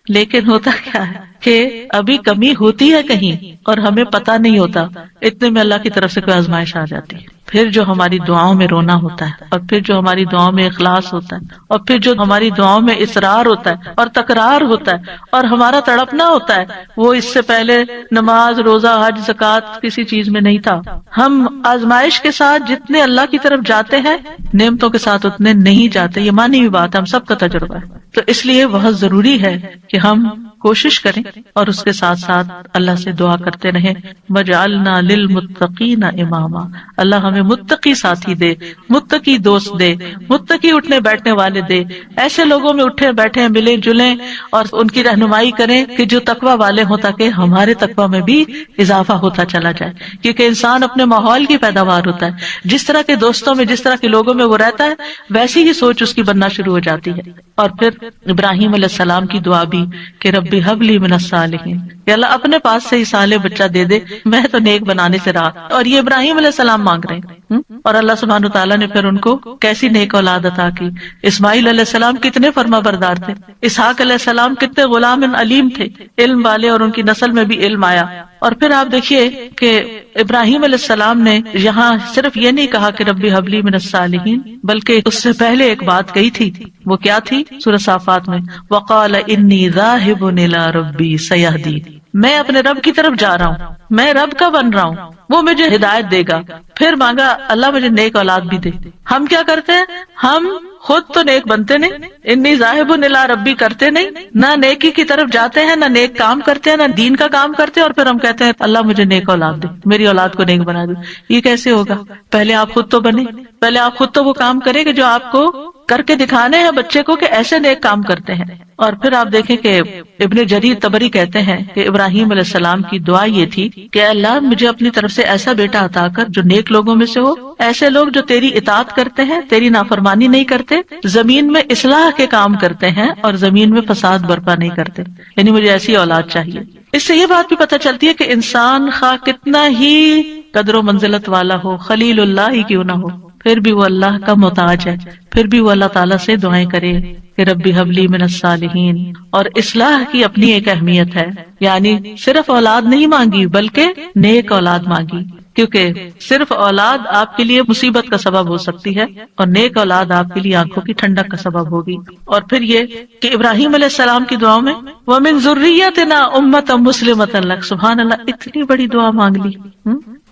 لیکن ہوتا کیا ہے کہ ابھی کمی ہوتی ہے کہیں اور ہمیں پتہ نہیں ہوتا، اتنے میں اللہ کی طرف سے کوئی آزمائش آ جاتی ہے، پھر جو ہماری دعاؤں میں رونا ہوتا ہے، اور پھر جو ہماری دعاؤں میں اخلاص ہوتا ہے، اور پھر جو ہماری دعاؤں میں اصرار ہوتا ہے اور تکرار ہوتا ہے اور ہمارا تڑپنا ہوتا ہے، وہ اس سے پہلے نماز، روزہ، حج، زکوٰۃ کسی چیز میں نہیں تھا۔ ہم آزمائش کے ساتھ جتنے اللہ کی طرف جاتے ہیں، نعمتوں کے ساتھ اتنے نہیں جاتے، یہ مانی ہوئی بات ہے، ہم سب کا تجربہ ہے۔ تو اس لیے بہت ضروری ہے کہ ہم کوشش کریں اور اس کے ساتھ ساتھ اللہ سے دعا کرتے رہیں، وَجْعَلْنَا لِلْمُتَّقِينَ إِمَامًا، اللہ ہمیں متقی ساتھی دے، متقی دوست دے، متقی اٹھنے بیٹھنے والے دے، ایسے لوگوں میں اٹھے بیٹھے ملیں جلیں اور ان کی رہنمائی کریں کہ جو تقوی والے ہوں، تاکہ ہمارے تقوی میں بھی اضافہ ہوتا چلا جائے، کیونکہ انسان اپنے ماحول کی پیداوار ہوتا ہے، جس طرح کے دوستوں میں، جس طرح کے لوگوں میں وہ رہتا ہے، ویسی ہی سوچ اس کی بننا شروع ہو جاتی ہے۔ اور پھر ابراہیم علیہ السلام کی دعا بھی کہ رب ہب لی من الصالحین، کہ اللہ اپنے پاس سے ہی صالح بچہ دے دے، میں تو نیک بنانے سے رہا، اور یہ ابراہیم علیہ السلام مانگ رہے ہیں، اور اللہ سبحانہ وتعالیٰ نے پھر ان کو کیسی نیک اولاد عطا کی۔ اسماعیل علیہ السلام کتنے فرما بردار تھے، اسحاق علیہ السلام کتنے غلام علیم تھے، علم والے، اور ان کی نسل میں بھی علم آیا۔ اور پھر آپ دیکھیے کہ ابراہیم علیہ السلام نے یہاں صرف یہ نہیں کہا کہ رب ہب لی من الصالحین، بلکہ اس سے پہلے ایک بات کہی تھی، وہ کیا تھی؟ سورہ صافات میں وقال انی ذاہب الی ربی سیہدین، میں اپنے رب کی طرف جا رہا ہوں، میں رب کا بن رہا ہوں، وہ مجھے ہدایت دے گا۔ پھر مانگا اللہ مجھے نیک اولاد بھی دے۔ ہم کیا کرتے ہیں، ہم خود تو نیک بنتے نہیں، انی ذاہب الی ربی کرتے نہیں، نہ نیکی کی طرف جاتے ہیں، نہ نیک کام کرتے ہیں، نہ دین کا کام کرتے ہیں، اور پھر ہم کہتے ہیں اللہ مجھے نیک اولاد دے، میری اولاد کو نیک بنا دے۔ یہ کیسے ہوگا؟ پہلے آپ خود تو بنے، پہلے آپ خود تو وہ کام کریں کہ جو آپ کو کر کے دکھانے ہیں بچے کو کہ ایسے نیک کام کرتے ہیں۔ اور پھر آپ دیکھیں کہ ابن جریر طبری کہتے ہیں کہ ابراہیم علیہ السلام کی دعا یہ تھی کہ اللہ مجھے اپنی طرف سے ایسا بیٹا عطا کر جو نیک لوگوں میں سے ہو، ایسے لوگ جو تیری اطاعت کرتے ہیں، تیری نافرمانی نہیں کرتے، زمین میں اصلاح کے کام کرتے ہیں اور زمین میں فساد برپا نہیں کرتے، یعنی مجھے ایسی اولاد چاہیے۔ اس سے یہ بات بھی پتہ چلتی ہے کہ انسان خواہ کتنا ہی قدر و منزلت والا ہو، خلیل اللہ ہی کیوں نہ ہو، پھر بھی وہ اللہ کا محتاج ہے، پھر بھی وہ اللہ تعالیٰ سے دعائیں کرے کہ ربی حب لی من الصالحین۔ اور اصلاح کی اپنی ایک اہمیت ہے، یعنی صرف اولاد نہیں مانگی بلکہ نیک اولاد مانگی، کیونکہ صرف اولاد آپ کے لیے مصیبت کا سبب ہو سکتی ہے، اور نیک اولاد آپ کے لیے آنکھوں کی ٹھنڈک کا سبب ہوگی۔ اور پھر یہ کہ ابراہیم علیہ السلام کی دعاؤں میں وَمِن ذُرِّيَّتِنَا أُمَّةً مُسْلِمَةً لَكَ، سبحان اللہ، اتنی بڑی دعا مانگ لی،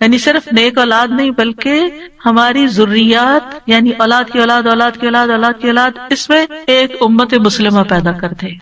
یعنی صرف نیک اولاد نہیں بلکہ ہماری ذریات، یعنی اولاد کی اولاد، اولاد کی اولاد، اولاد کی اولاد، اس میں ایک امت مسلمہ پیدا کر دے۔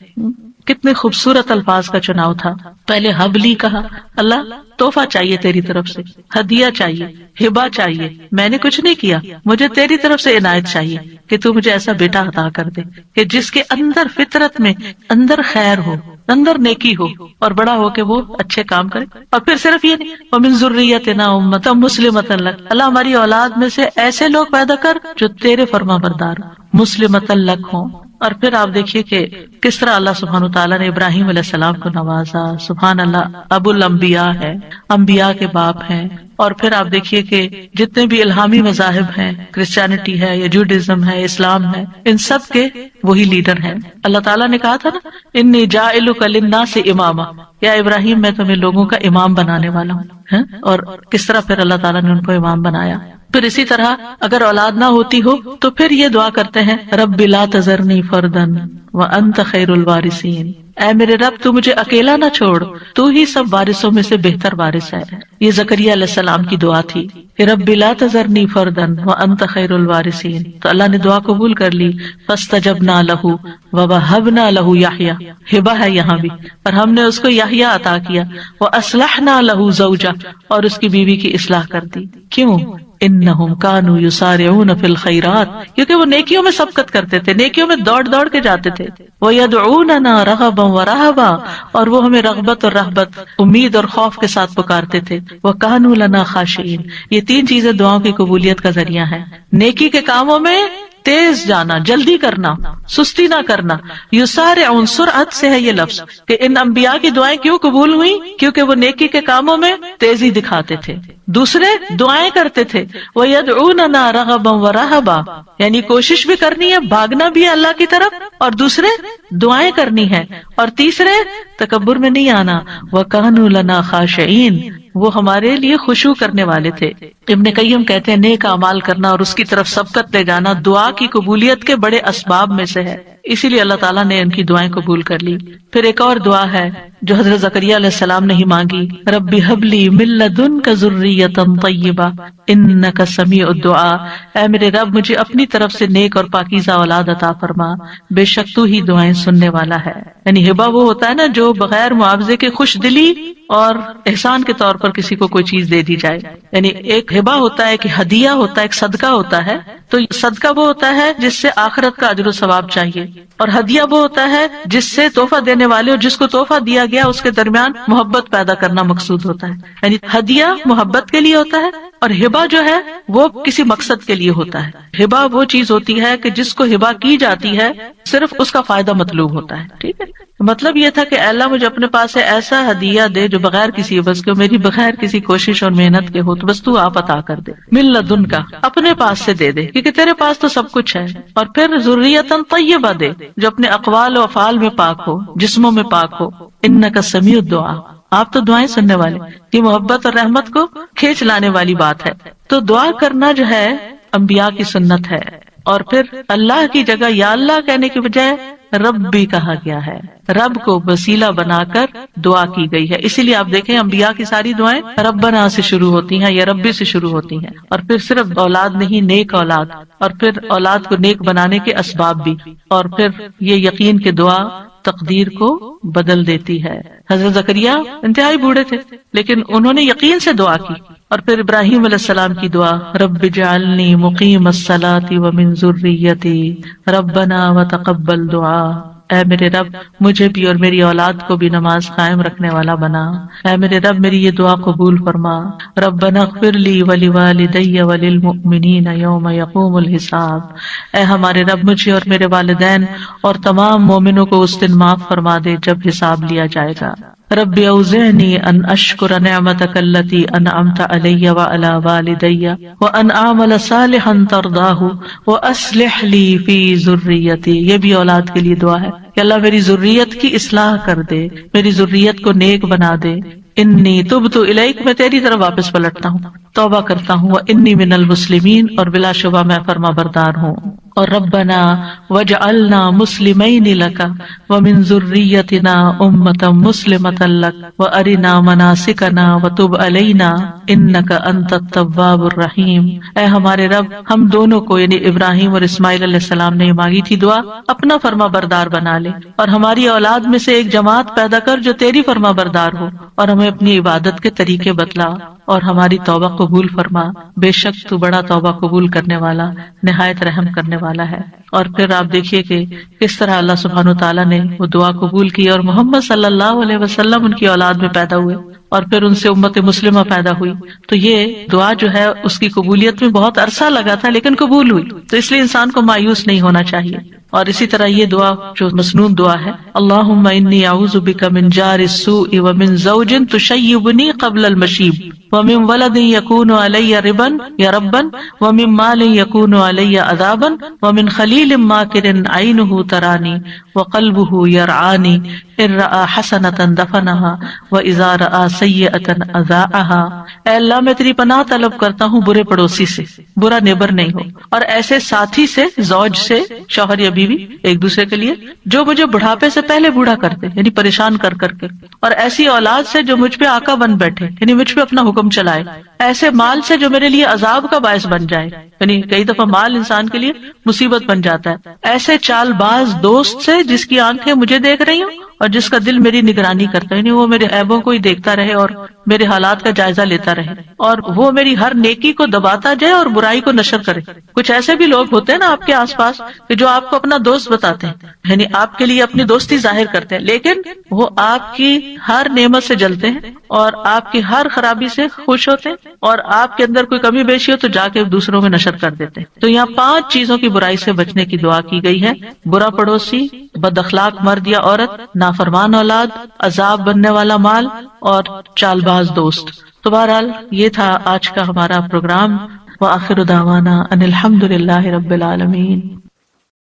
کتنے خوبصورت الفاظ کا چناؤ تھا۔ پہلے حبلی کہا، اللہ تحفہ چاہیے تیری طرف سے، ہدیہ چاہیے، ہبہ چاہیے، میں نے کچھ نہیں کیا، مجھے تیری طرف سے عنایت چاہیے کہ تو مجھے ایسا بیٹا عطا کر دے کہ جس کے اندر فطرت میں اندر خیر ہو، اندر نیکی ہو، اور بڑا ہو کے وہ اچھے کام کرے۔ اور پھر صرف یہ نہیں، وَمِن ذُرِّيَّتِنَا أُمَّةً مُسْلِمَةً لَكَ، اللہ ہماری اولاد میں سے ایسے لوگ پیدا کر جو تیرے فرما بردار مُسْلِمَةً لَكَ ہوں۔ اور پھر آپ دیکھیے کہ کس طرح اللہ سبحانہ تعالیٰ نے ابراہیم علیہ السلام کو نوازا۔ سبحان اللہ، ابو الانبیاء ہے، انبیاء کے باپ ہیں۔ اور پھر آپ دیکھیے کہ جتنے بھی الہامی مذاہب ہیں، کرسچینٹی ہے یا جوڈازم ہے، اسلام ہے، ان سب کے وہی لیڈر ہیں۔ اللہ تعالیٰ نے کہا تھا نا، انی جاعلک للناس اماما، یا ابراہیم میں تمہیں لوگوں کا امام بنانے والا ہوں۔ اور کس طرح پھر اللہ تعالیٰ نے ان کو امام بنایا۔ پھر اسی طرح اگر اولاد نہ ہوتی ہو تو پھر یہ دعا کرتے ہیں، رب لا تذرنی فردا وانت خیر الوارثین، اے میرے رب تو مجھے اکیلا نہ چھوڑ، تو ہی سب وارثوں میں سے بہتر وارث ہے۔ یہ زکریا علیہ السلام کی دعا تھی کہ رب لا تذرنی فردا وانت خیر الوارثین، تو اللہ نے دعا قبول کر لی۔ فاستجبنا لہ ووہبنا لہ یحییٰ، ہبہ ہے یہاں بھی، اور ہم نے اس کو یحییٰ عطا کیا۔ واصلحنا لہ زوجہ، اور اس کی بیوی کی اصلاح کر دی۔ کیوں؟ انہم کانوا یسارعون فی الخیرات، کیونکہ وہ نیکیوں میں سبقت کرتے تھے، نیکیوں میں دوڑ دوڑ کے جاتے تھے. ویدعوننا رغبا ورہبا، اور وہ ہمیں رغبت اور رہبت، امید اور خوف کے ساتھ پکارتے تھے. وکانوا لنا خاشعین، یہ تین چیزیں دعاؤں کی قبولیت کا ذریعہ ہیں. نیکی کے کاموں میں تیز جانا، جلدی کرنا، سستی نہ کرنا. یسارعون، سرعت سے ہے یہ لفظ، کہ ان انبیاء کی دعائیں کیوں قبول ہوئی؟ کیونکہ وہ نیکی کے کاموں میں تیزی دکھاتے تھے. دوسرے دعائیں کرتے تھے. وَيَدْعُونَنَا رَغَبًا وَرَهَبًا، یعنی کوشش بھی کرنی ہے، بھاگنا بھی ہے اللہ کی طرف، اور دوسرے دعائیں کرنی ہے. اور تیسرے تکبر میں نہیں آنا. وَكَانُوا لَنَا خَاشِعِينَ، وہ ہمارے لیے خشوع کرنے والے تھے. ابن قیم کہتے ہیں نیک اعمال کرنا اور اس کی طرف سبقت لے جانا دعا کی قبولیت کے بڑے اسباب میں سے ہے، اسی لیے اللہ تعالیٰ نے ان کی دعائیں قبول کر لی. پھر ایک اور دعا ہے جو حضرت زکریا علیہ السلام نے ہی مانگی، ربی ہب لی من لدنک ذریۃ طیبہ انک سمیع الدعاء، اے میرے رب مجھے اپنی طرف سے نیک اور پاکیزہ اولاد عطا فرما، بے شک تو ہی دعائیں سننے والا ہے. یعنی ہبہ وہ ہوتا ہے نا جو بغیر معاوضے کے خوش دلی اور احسان کے طور پر کسی کو کوئی چیز دے دی جائے. یعنی ایک ہبہ ہوتا ہے، کہ ہدیہ ہوتا ہے، ایک صدقہ ہوتا ہے. تو صدقہ وہ ہوتا ہے جس سے آخرت کا اجر و ثواب چاہیے، اور ہدیہ وہ ہوتا ہے جس سے تحفہ دینے والے اور جس کو تحفہ دیا گیا اس کے درمیان محبت پیدا کرنا مقصود ہوتا ہے. یعنی ہدیہ محبت کے لیے ہوتا ہے، اور ہبہ جو ہے وہ کسی مقصد کے لیے ہوتا ہے. ہبہ وہ چیز ہوتی ہے کہ جس کو ہبہ کی جاتی ہے صرف اس کا فائدہ مطلوب ہوتا ہے. ٹھیک ہے، مطلب یہ تھا کہ اے اللہ مجھے اپنے پاس سے ایسا ہدیہ دے جو بغیر کسی عوض کے، میری بغیر کسی کوشش اور محنت کے ہو، تو بس تو آپ عطا کر دے. من لدن کا، اپنے پاس سے دے دے، کیونکہ تیرے پاس تو سب کچھ ہے. اور پھر ذریۃ طیبہ دے، جو اپنے اقوال و افعال میں پاک ہو، جسموں میں پاک ہو. انک سمیع الدعاء، آپ تو دعائیں سننے والے. یہ محبت اور رحمت کو کھینچ لانے والی بات ہے. تو دعا کرنا جو ہے انبیاء کی سنت ہے. اور پھر اللہ کی جگہ یا اللہ کہنے کی بجائے رب بھی کہا گیا ہے، رب کو وسیلہ بنا کر دعا کی گئی ہے. اسی لیے آپ دیکھیں انبیاء کی ساری دعائیں ربنا سے شروع ہوتی ہیں یا ربی سے شروع ہوتی ہیں. اور پھر صرف اولاد نہیں، نیک اولاد، اور پھر اولاد کو نیک بنانے کے اسباب بھی. اور پھر یہ یقین کہ دعا تقدیر کو بدل دیتی ہے. حضرت زکریا انتہائی بوڑھے تھے لیکن انہوں نے یقین سے دعا کی. اور پھر ابراہیم علیہ السلام کی دعا، رب اجعلنی مقیم الصلاۃ ومن ذریتی ربنا وتقبل دعا، اے میرے رب مجھے بھی اور میری اولاد کو بھی نماز قائم رکھنے والا بنا. اے میرے رب میری یہ دعا قبول فرما. ربنا اغفر لی ولوالدی وللمؤمنین یوم یقوم الحساب، اے ہمارے رب مجھے اور میرے والدین اور تمام مومنوں کو اس دن معاف فرما دے جب حساب لیا جائے گا. رب اوزعنی ان اشکر نعمتک التی انعمت علی وعلی والدی وان اعمل صالحا ترضاہ واصلح لی فی ذریتی. یہ بھی اولاد کے لیے دعا ہے کہ اللہ میری ذریت کی اصلاح کر دے، میری ذریت کو نیک بنا دے. انی تبت الیک، میں تیری طرف واپس پلٹتا ہوں، توبہ کرتا ہوں. وانی من المسلمین، اور بلا شبہ میں فرما بردار ہوں. اور ربنا واجعلنا مسلمین لک ومن ذریتنا امۃ مسلمۃ لک وارنا مناسکنا وتب علینا انک انت التواب الرحیم. اے ہمارے رب ہم دونوں کو، یعنی ابراہیم اور اسماعیل علیہ السلام نے مانگی تھی دعا، اپنا فرما بردار بنا لے، اور ہماری اولاد میں سے ایک جماعت پیدا کر جو تیری فرما بردار ہو، اور ہمیں اپنی عبادت کے طریقے بتلا، اور ہماری توبہ قبول فرما. بے شک تو بڑا توبہ قبول کرنے والا، نہایت رحم کرنے والا ہے. اور پھر آپ دیکھیے کہ کس طرح اللہ سبحانہ وتعالیٰ نے وہ دعا قبول کی، اور محمد صلی اللہ علیہ وسلم ان کی اولاد میں پیدا ہوئے، اور پھر ان سے امت مسلمہ پیدا ہوئی. تو یہ دعا جو ہے اس کی قبولیت میں بہت عرصہ لگا تھا لیکن قبول ہوئی. تو اس لیے انسان کو مایوس نہیں ہونا چاہیے. اور اسی طرح یہ دعا جو مسنون دعا ہے، اللہم انی اعوذ بک من جار السوء ومن زوج تشیبنی قبل المشیب ومن ولد یکون علی ربا یا ربا ومن مال یکون علی عذابا ومن خلیل ماکر عینہ ترانی وقلبہ یرعانی ان رأى حسنۃ دفنها واذا رأى سیئۃ اذاعها. اے اللہ میں تیری پناہ طلب کرتا ہوں برے پڑوسی سے، برا نیبر نہیں ہو، اور ایسے ساتھی سے، زوج سے، شوہر یا بیوی ایک دوسرے کے لیے، جو مجھے بڑھاپے سے پہلے بوڑھا کرتے، یعنی پریشان کر کر کے، اور ایسی اولاد سے جو مجھ پہ آقا بن بیٹھے، یعنی مجھ پہ اپنا حکم چلائے. ایسے مال سے جو میرے لیے عذاب کا باعث بن جائے، یعنی کئی دفعہ مال انسان کے لیے مصیبت بن جاتا ہے. ایسے چال باز دوست سے جس کی آنکھیں مجھے دیکھ رہی ہوں اور جس کا دل میری نگرانی کرتا ہے، یعنی وہ میرے عیبوں کو ہی دیکھتا رہے اور میرے حالات کا جائزہ لیتا رہے اور وہ میری ہر نیکی کو دباتا جائے اور برائی کو نشر کرے. کچھ ایسے بھی لوگ ہوتے ہیں نا آپ کے آس پاس کہ جو آپ کو اپنا دوست بتاتے ہیں, یعنی آپ کے لیے اپنی دوستی ظاہر کرتے ہیں, لیکن وہ آپ کی ہر نعمت سے جلتے ہیں اور آپ کی ہر خرابی سے خوش ہوتے ہیں, اور آپ کے اندر کوئی کمی بیشی ہو تو جا کے دوسروں میں نشر کر دیتے ہیں. تو یہاں 5 چیزوں کی برائی سے بچنے کی دعا کی گئی ہے: برا پڑوسی, بد اخلاق مرد یا عورت, نافرمان اولاد, عذاب بننے والا مال اور چال باز دوست. تو بہرحال یہ تھا آج کا ہمارا پروگرام. وآخر دعوانا ان الحمد للہ رب العالمین.